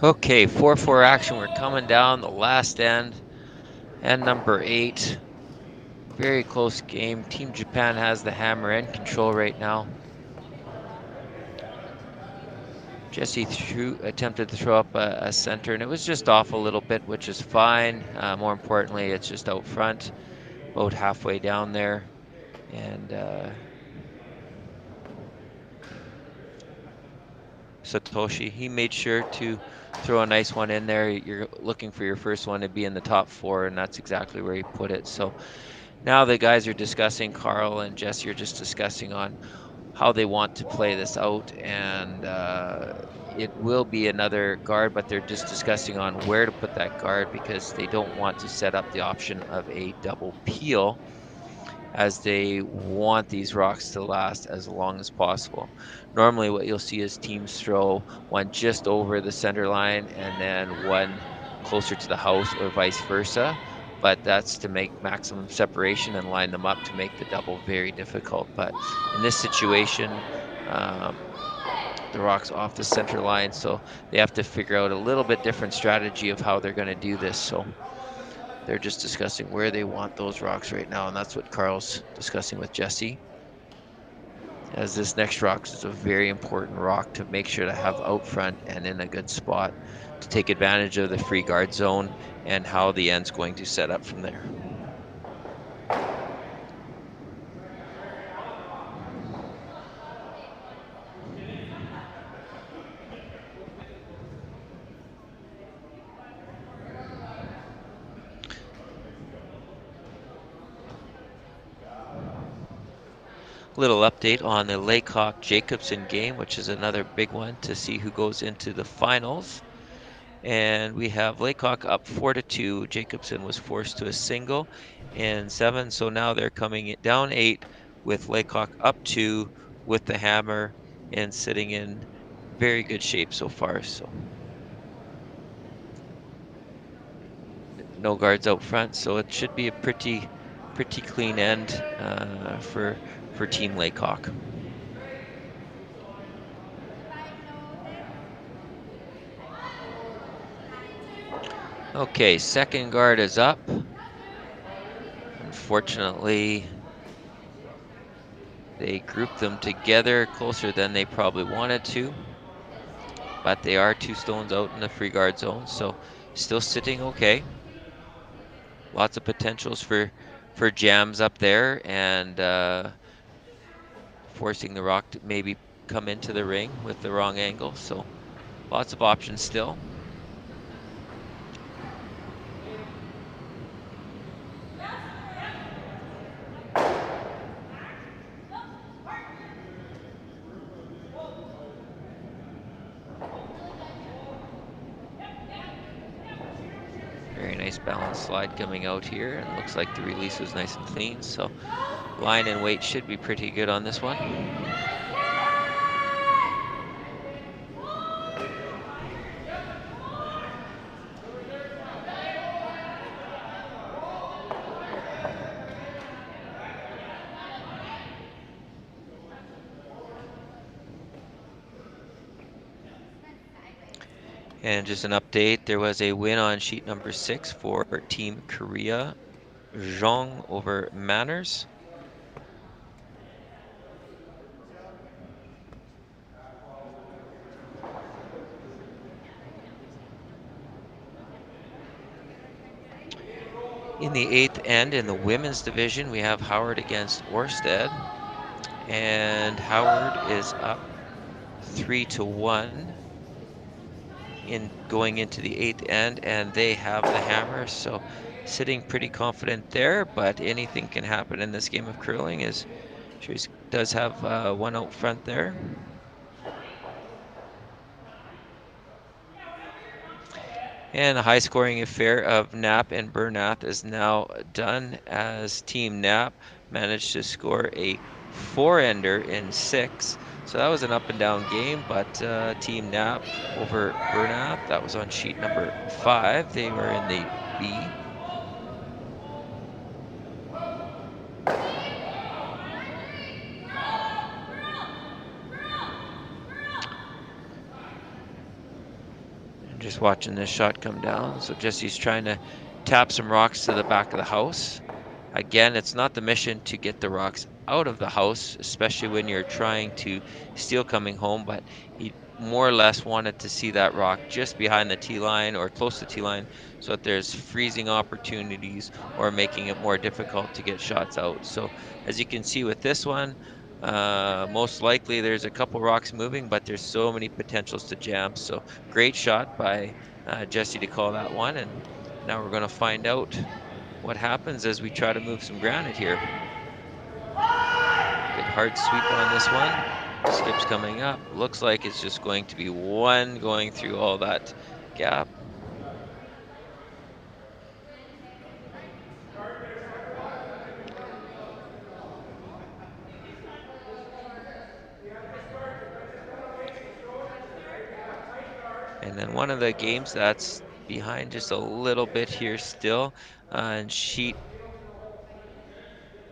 Okay, 4-4 action. We're coming down the last end. And number 8. Very close game. Team Japan has the hammer and control right now. Jesse attempted to throw up a center, and it was just off a little bit, which is fine. More importantly, it's just out front, about halfway down there. And Satoshi, he made sure to throw a nice one in there. You're looking for your first one to be in the top 4, and that's exactly where he put it. So now the guys are discussing, Carl and Jesse are just discussing on how they want to play this out, and it will be another guard, but they're just discussing on where to put that guard because they don't want to set up the option of a double peel, as they want these rocks to last as long as possible. Normally what you'll see is teams throw one just over the center line and then one closer to the house or vice versa, but that's to make maximum separation and line them up to make the double very difficult. But in this situation, the rock's off the center line, so they have to figure out a little bit different strategy of how they're going to do this. So they're just discussing where they want those rocks right now, and that's what Carl's discussing with Jesse. As this next rock is a very important rock to make sure to have out front and in a good spot to take advantage of the free guard zone and how the end's going to set up from there. Little update on the Laycock-Jacobson game, which is another big one to see who goes into the finals. And we have Laycock up 4-2. Jacobson was forced to a single in 7, so now they're coming down 8 with Laycock up 2 with the hammer and sitting in very good shape so far. So no guards out front, so it should be a pretty clean end for Team Laycock. Okay, second guard is up. Unfortunately, they grouped them together closer than they probably wanted to, but they are 2 stones out in the free guard zone, so still sitting okay. Lots of potentials for jams up there, and forcing the rock to maybe come into the ring with the wrong angle, so lots of options still. Very nice balance slide coming out here, and looks like the release was nice and clean, so line and weight should be pretty good on this one. And just an update, there was a win on sheet number 6 for Team Korea, Zhong over Manners. In the 8th end, in the women's division, we have Howard against Orsted, and Howard is up 3-1 in going into the 8th end, and they have the hammer, so sitting pretty confident there, but anything can happen in this game of curling, as she does have one out front there. And the high-scoring affair of Knapp and Bernath is now done, as Team Knapp managed to score a 4-ender in 6. So that was an up-and-down game, but Team Knapp over Bernath, that was on sheet number 5. They were in the B. Just watching this shot come down. So Jesse's trying to tap some rocks to the back of the house. Again, it's not the mission to get the rocks out of the house, especially when you're trying to steal coming home, but he more or less wanted to see that rock just behind the tee line or close to the tee line so that there's freezing opportunities or making it more difficult to get shots out. So as you can see with this one, most likely there's a couple rocks moving, but there's so many potentials to jam. So great shot by Jesse to call that one. And now we're going to find out what happens as we try to move some granite here. Good hard sweep on this one. Skips coming up. Looks like it's just going to be one going through all that gap. And then one of the games that's behind just a little bit here still on sheet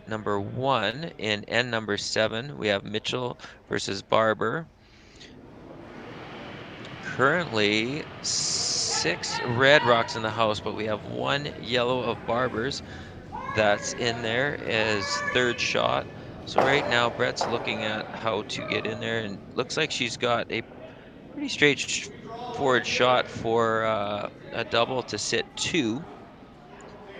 number 1 in N number 7, we have Mitchell versus Barber. Currently 6 red rocks in the house, but we have 1 yellow of Barber's that's in there as third shot. So right now Brett's looking at how to get in there, and looks like she's got a pretty straightforward shot for a double to sit 2.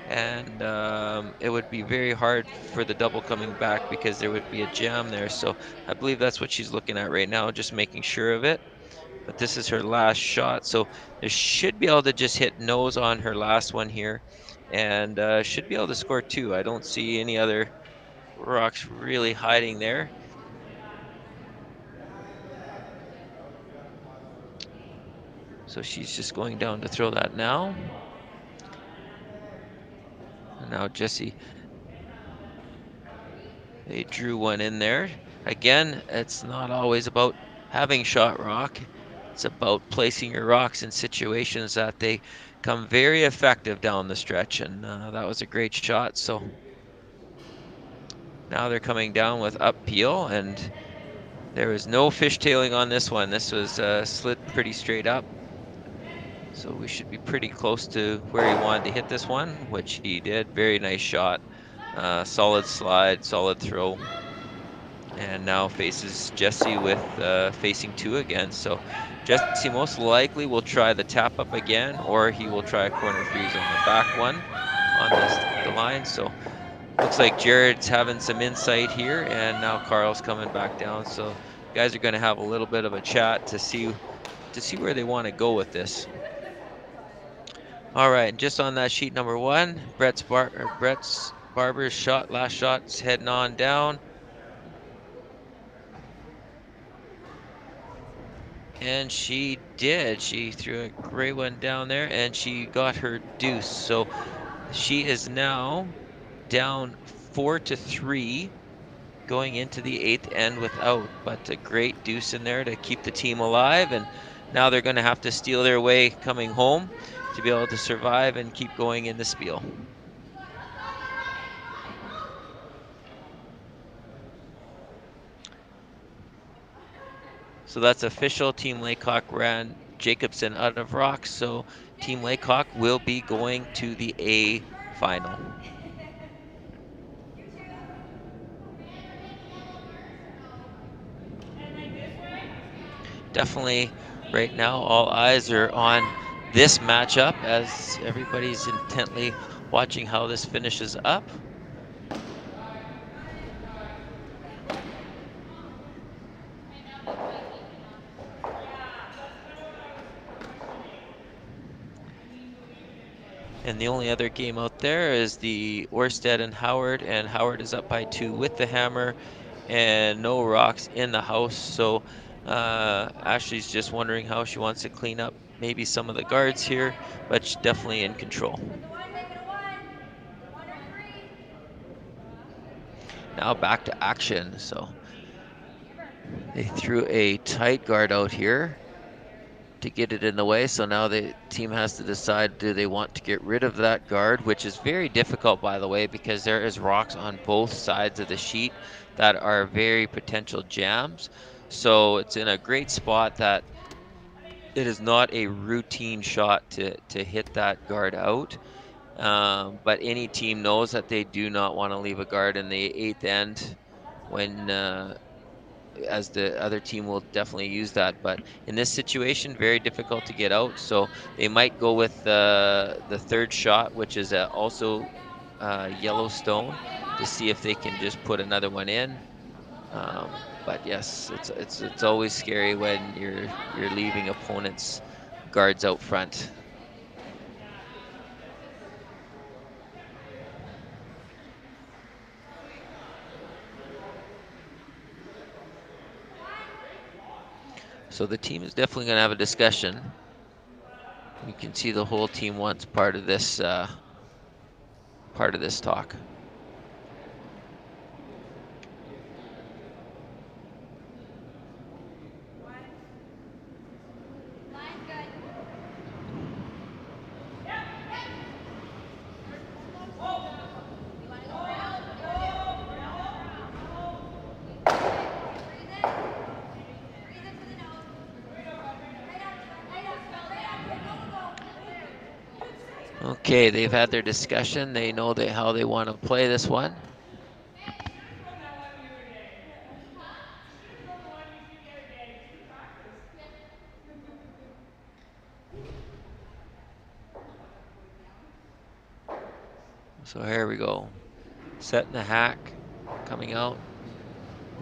And it would be very hard for the double coming back because there would be a jam there. So I believe that's what she's looking at right now, just making sure of it. But this is her last shot, so they should be able to just hit nose on her last one here, and should be able to score 2. I don't see any other rocks really hiding there. So she's just going down to throw that now. And now Jesse, they drew one in there. Again, it's not always about having shot rock. It's about placing your rocks in situations that they come very effective down the stretch, and that was a great shot. So now they're coming down with up peel, and there was no fishtailing on this one. This was slid pretty straight up. So we should be pretty close to where he wanted to hit this one, which he did. Very nice shot. Solid slide, solid throw. And now faces Jesse with facing 2 again. So Jesse most likely will try the tap up again, or he will try a corner freeze on the back one on the line. So looks like Jared's having some insight here, and now Carl's coming back down. So guys are going to have a little bit of a chat to see where they want to go with this. All right, just on that sheet number 1, Brett's Barber's shot, last shot's heading on down. And she did. She threw a great one down there, and she got her deuce. So she is now down 4-3 going into the 8th end without, but a great deuce in there to keep the team alive. And now they're going to have to steal their way coming home to be able to survive and keep going in the spiel. So that's official. Team Laycock ran Jacobson out of rocks, so Team Laycock will be going to the A final. Definitely right now all eyes are on this matchup as everybody's intently watching how this finishes up. And the only other game out there is the Orsted and Howard is up by 2 with the hammer and no rocks in the house. So Ashley's just wondering how she wants to clean up maybe some of the guards here, but she's definitely in control. Now back to action. So they threw a tight guard out here to get it in the way. So now the team has to decide, do they want to get rid of that guard, which is very difficult, by the way, because there is rocks on both sides of the sheet that are very potential jams. So it's in a great spot that it is not a routine shot to hit that guard out. But any team knows that they do not want to leave a guard in the 8th end when as the other team will definitely use that. But in this situation, very difficult to get out. So they might go with the third shot, which is also Yellowstone, to see if they can just put another one in. But yes, it's always scary when you're leaving opponents' guards out front. So the team is definitely going to have a discussion. You can see the whole team wants part of this talk. Okay, they've had their discussion. They know how they want to play this one. So here we go. Setting the hack, coming out.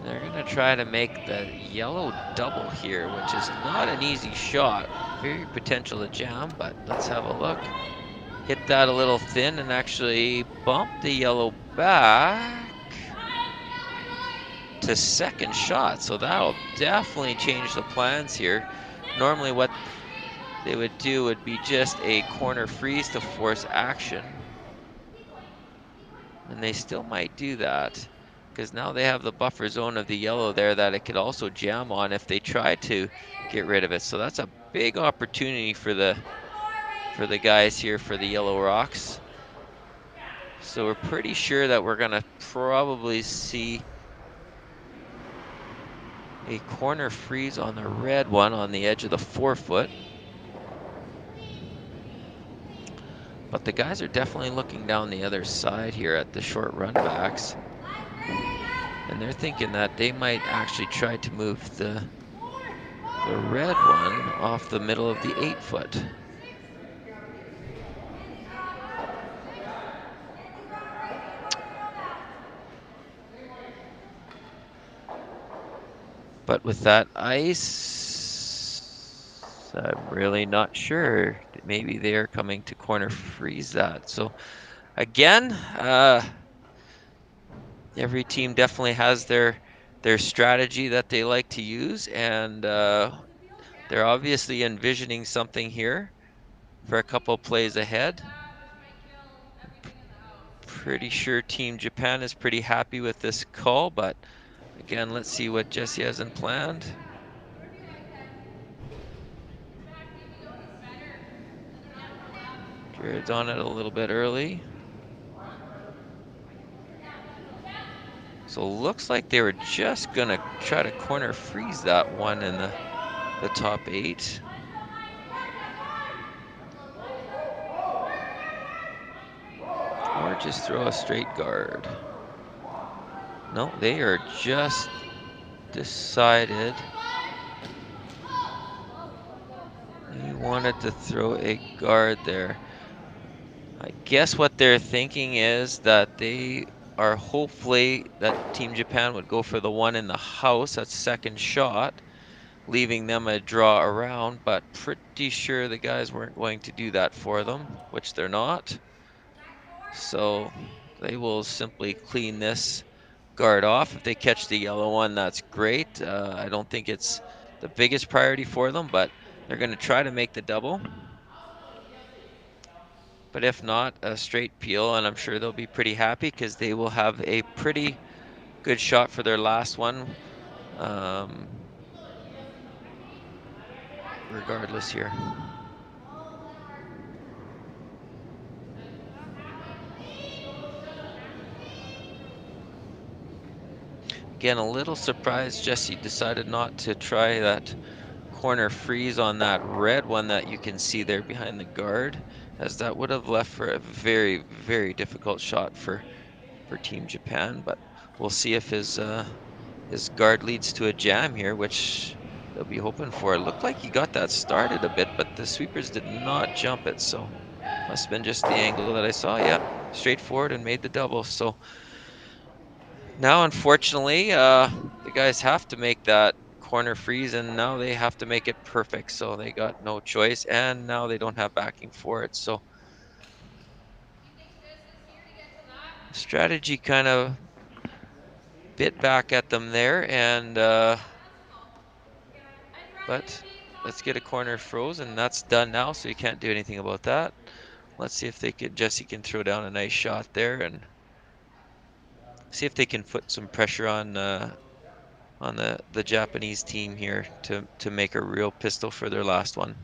They're going to try to make the yellow double here, which is not an easy shot. Very potential to jam, but let's have a look. Hit that a little thin and actually bump the yellow back to second shot. So that'll definitely change the plans here. Normally what they would do would be just a corner freeze to force action. And they still might do that because now they have the buffer zone of the yellow there that it could also jam on if they try to get rid of it. So that's a big opportunity for the guys here for the Yellow Rocks. So we're pretty sure that we're gonna probably see a corner freeze on the red one on the edge of the 4-foot. But the guys are definitely looking down the other side here at the short run backs. And they're thinking that they might actually try to move the red one off the middle of the 8-foot. But with that ice, I'm really not sure. Maybe they're coming to corner freeze that. So again, every team definitely has their strategy that they like to use, and they're obviously envisioning something here for a couple plays ahead. Pretty sure Team Japan is pretty happy with this call, but again, let's see what Jesse hasn't planned. Jared's on it a little bit early. So looks like they were just gonna try to corner freeze that one in the top 8. Or just throw a straight guard. No, they are just decided they wanted to throw a guard there. I guess what they're thinking is that they are hopefully that Team Japan would go for the one in the house, that second shot, leaving them a draw around, but pretty sure the guys weren't going to do that for them, which they're not. So they will simply clean this guard off. If they catch the yellow one, that's great. I don't think it's the biggest priority for them, but they're going to try to make the double. But if not, a straight peel, and I'm sure they'll be pretty happy because they will have a pretty good shot for their last one, regardless here. Again, a little surprised Jesse decided not to try that corner freeze on that red one that you can see there behind the guard, as that would have left for a very, very difficult shot for Team Japan. But we'll see if his guard leads to a jam here, which they'll be hoping for. It looked like he got that started a bit, but the sweepers did not jump it, so must have been just the angle that I saw. Yep, straight forward and made the double. So now, unfortunately, the guys have to make that corner freeze, and now they have to make it perfect. So they got no choice, and now they don't have backing for it. So strategy kind of bit back at them there, and but let's get a corner froze, and that's done now, so you can't do anything about that. Let's see if Jesse can throw down a nice shot there, and see if they can put some pressure on the Japanese team here to make a real pistol for their last one.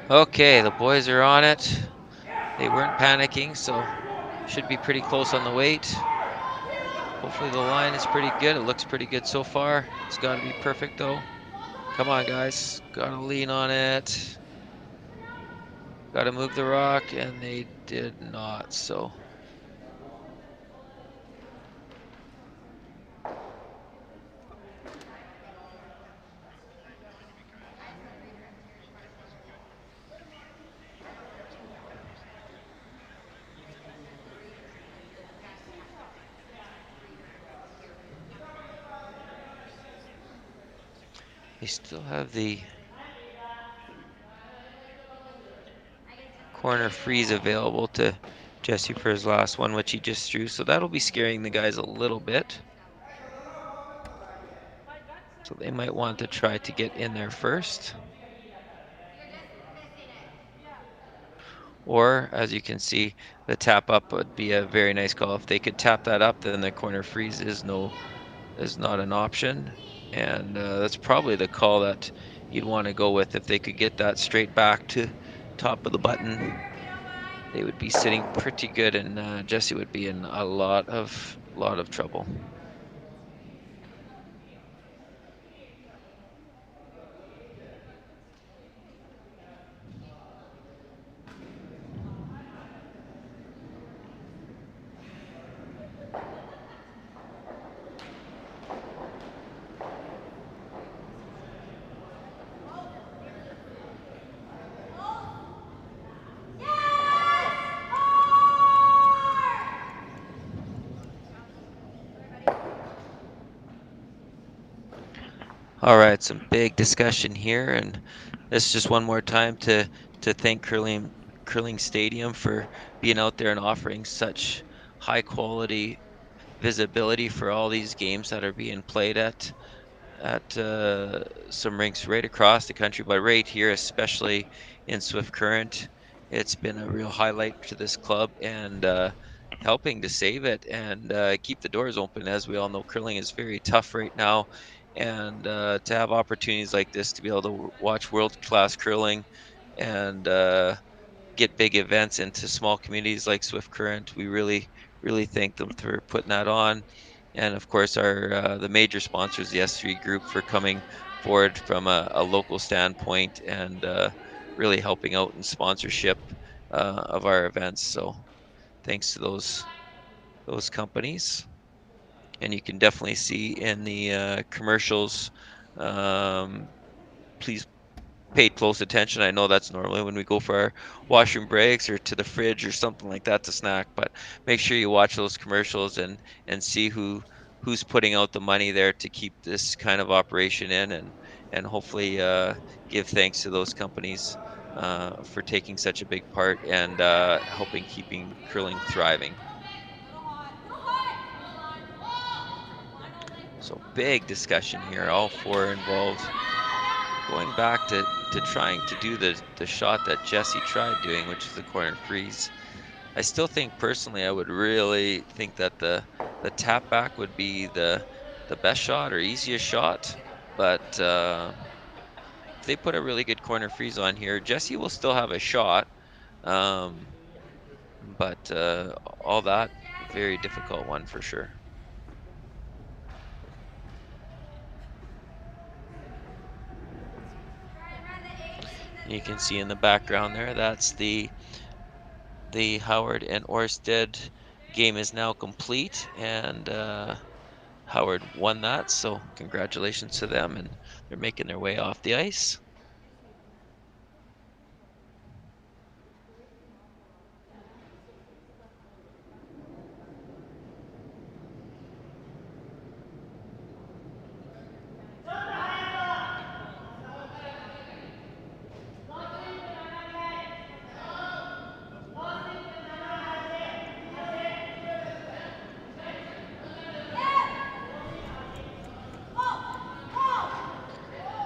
Okay, the boys are on it. They weren't panicking, so should be pretty close on the weight. Hopefully the line is pretty good. It looks pretty good so far. It's got to be perfect though. Come on, guys. Got to lean on it. Got to move the rock, and they did not, so. They still have the corner freeze available to Jesse for his last one, which he just threw. So that'll be scaring the guys a little bit. So they might want to try to get in there first. Or, as you can see, the tap up would be a very nice call. If they could tap that up, then the corner freeze is not an option. And that's probably the call that you'd want to go with. If they could get that straight back to top of the button, they would be sitting pretty good, and Jesse would be in a lot of trouble. All right, some big discussion here, and this is just one more time to thank Curling Stadium for being out there and offering such high quality visibility for all these games that are being played at some rinks right across the country, but right here, especially in Swift Current, it's been a real highlight to this club, and helping to save it and keep the doors open. As we all know, curling is very tough right now, and to have opportunities like this to be able to watch world-class curling and get big events into small communities like Swift Current, we really thank them for putting that on. And of course, our the major sponsors, the S3 Group, for coming forward from a local standpoint and really helping out in sponsorship of our events. So thanks to those companies. And you can definitely see in the commercials, please pay close attention. I know that's normally when we go for our washroom breaks or to the fridge or something like that to snack, but make sure you watch those commercials and see who who's putting out the money there to keep this kind of operation in, and hopefully give thanks to those companies for taking such a big part and helping keeping curling thriving. So big discussion here, all four involved. Going back to trying to do the shot that Jesse tried doing, which is the corner freeze. I still think personally I would really think that the tap back would be the best shot or easiest shot. But if they put a really good corner freeze on here, Jesse will still have a shot. Um, but all that, very difficult one for sure. You can see in the background there, that's the Howard and Orsted game is now complete, and Howard won that, so congratulations to them, and they're making their way off the ice.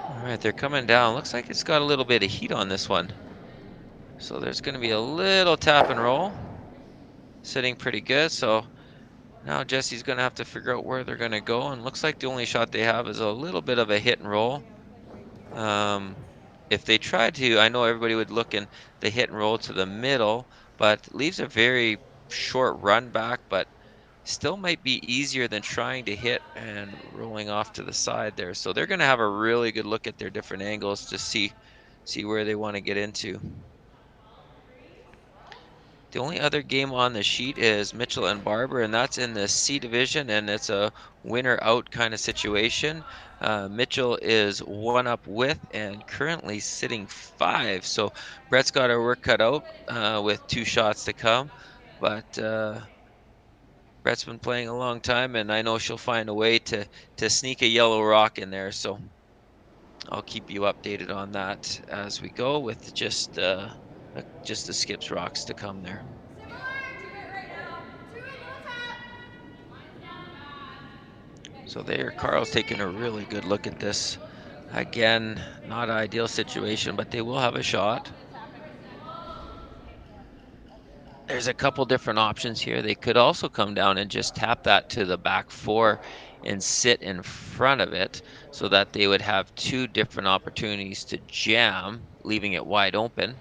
All right, they're coming down. Looks like it's got a little bit of heat on this one. So there's going to be a little tap and roll. Sitting pretty good. So now Jesse's going to have to figure out where they're going to go. And looks like the only shot they have is a little bit of a hit and roll. If they tried to, I know everybody would look in the hit and roll to the middle, but leaves a very short run back, but still might be easier than trying to hit and rolling off to the side there. So they're going to have a really good look at their different angles to see where they want to get into. The only other game on the sheet is Mitchell and Barber, and that's in the C division, and it's a winner out kind of situation. Mitchell is one up with and currently sitting 5. So Brett's got her work cut out with 2 shots to come, but Brett's been playing a long time, and I know she'll find a way to sneak a yellow rock in there. So I'll keep you updated on that as we go with just the skips rocks to come there. So there, Carl's taking a really good look at this. Again, not an ideal situation, but they will have a shot. There's a couple different options here. They could also come down and just tap that to the back 4 and sit in front of it so that they would have 2 different opportunities to jam, leaving it wide open.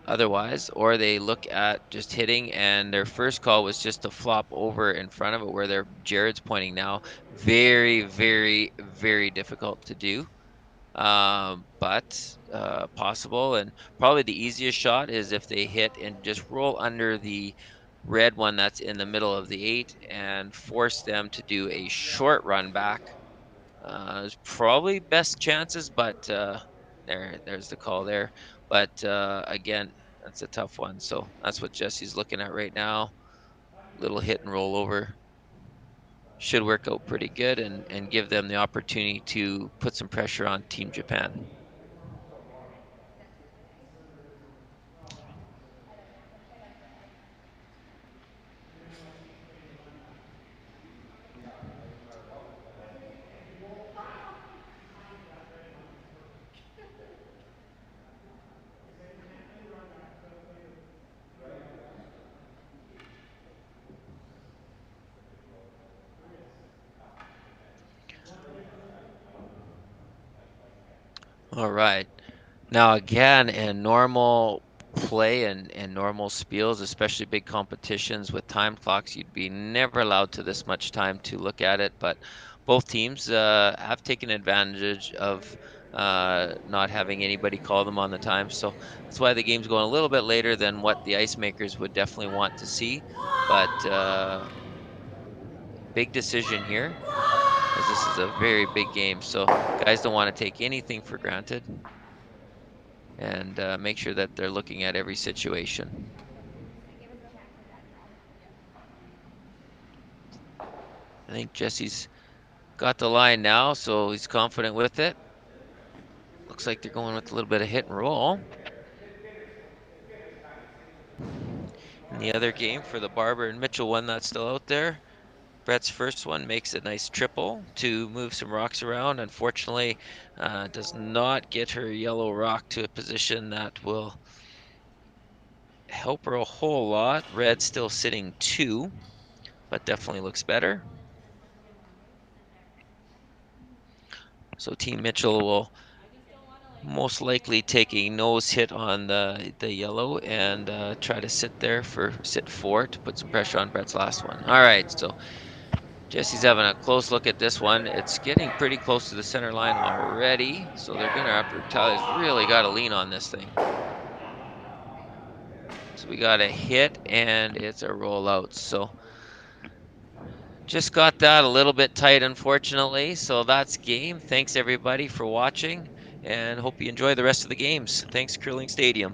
Otherwise, or they look at just hitting, and their first call was just to flop over in front of it where their Jared's pointing now. Very, very, very difficult to do. But possible, and probably the easiest shot is if they hit and just roll under the red one that's in the middle of the 8 and force them to do a short run back. It's probably best chances, but there's the call there. But again, that's a tough one. So that's what Jesse's looking at right now. Little hit and roll over should work out pretty good and give them the opportunity to put some pressure on Team Japan. All right. Now again, in normal play and normal spiels, especially big competitions with time clocks, you'd be never allowed to this much time to look at it. But both teams have taken advantage of not having anybody call them on the time. So that's why the game's going a little bit later than what the ice makers would definitely want to see. But big decision here, as this is a very big game. So guys don't want to take anything for granted, and make sure that they're looking at every situation. I think Jesse's got the line now, so he's confident with it. Looks like they're going with a little bit of hit and roll. In the other game for the Barber and Mitchell one that's still out there, Brett's first one makes a nice triple to move some rocks around. Unfortunately, does not get her yellow rock to a position that will help her a whole lot. Red still sitting 2, but definitely looks better. So Team Mitchell will most likely take a nose hit on the yellow and try to sit 4 to put some pressure on Brett's last one. All right, so Jesse's having a close look at this one. It's getting pretty close to the center line already, so they're gonna have to, Tyler's really got to lean on this thing. So we got a hit and it's a rollout. So just got that a little bit tight, unfortunately. So that's game. Thanks everybody for watching, and hope you enjoy the rest of the games. Thanks, Curling Stadium.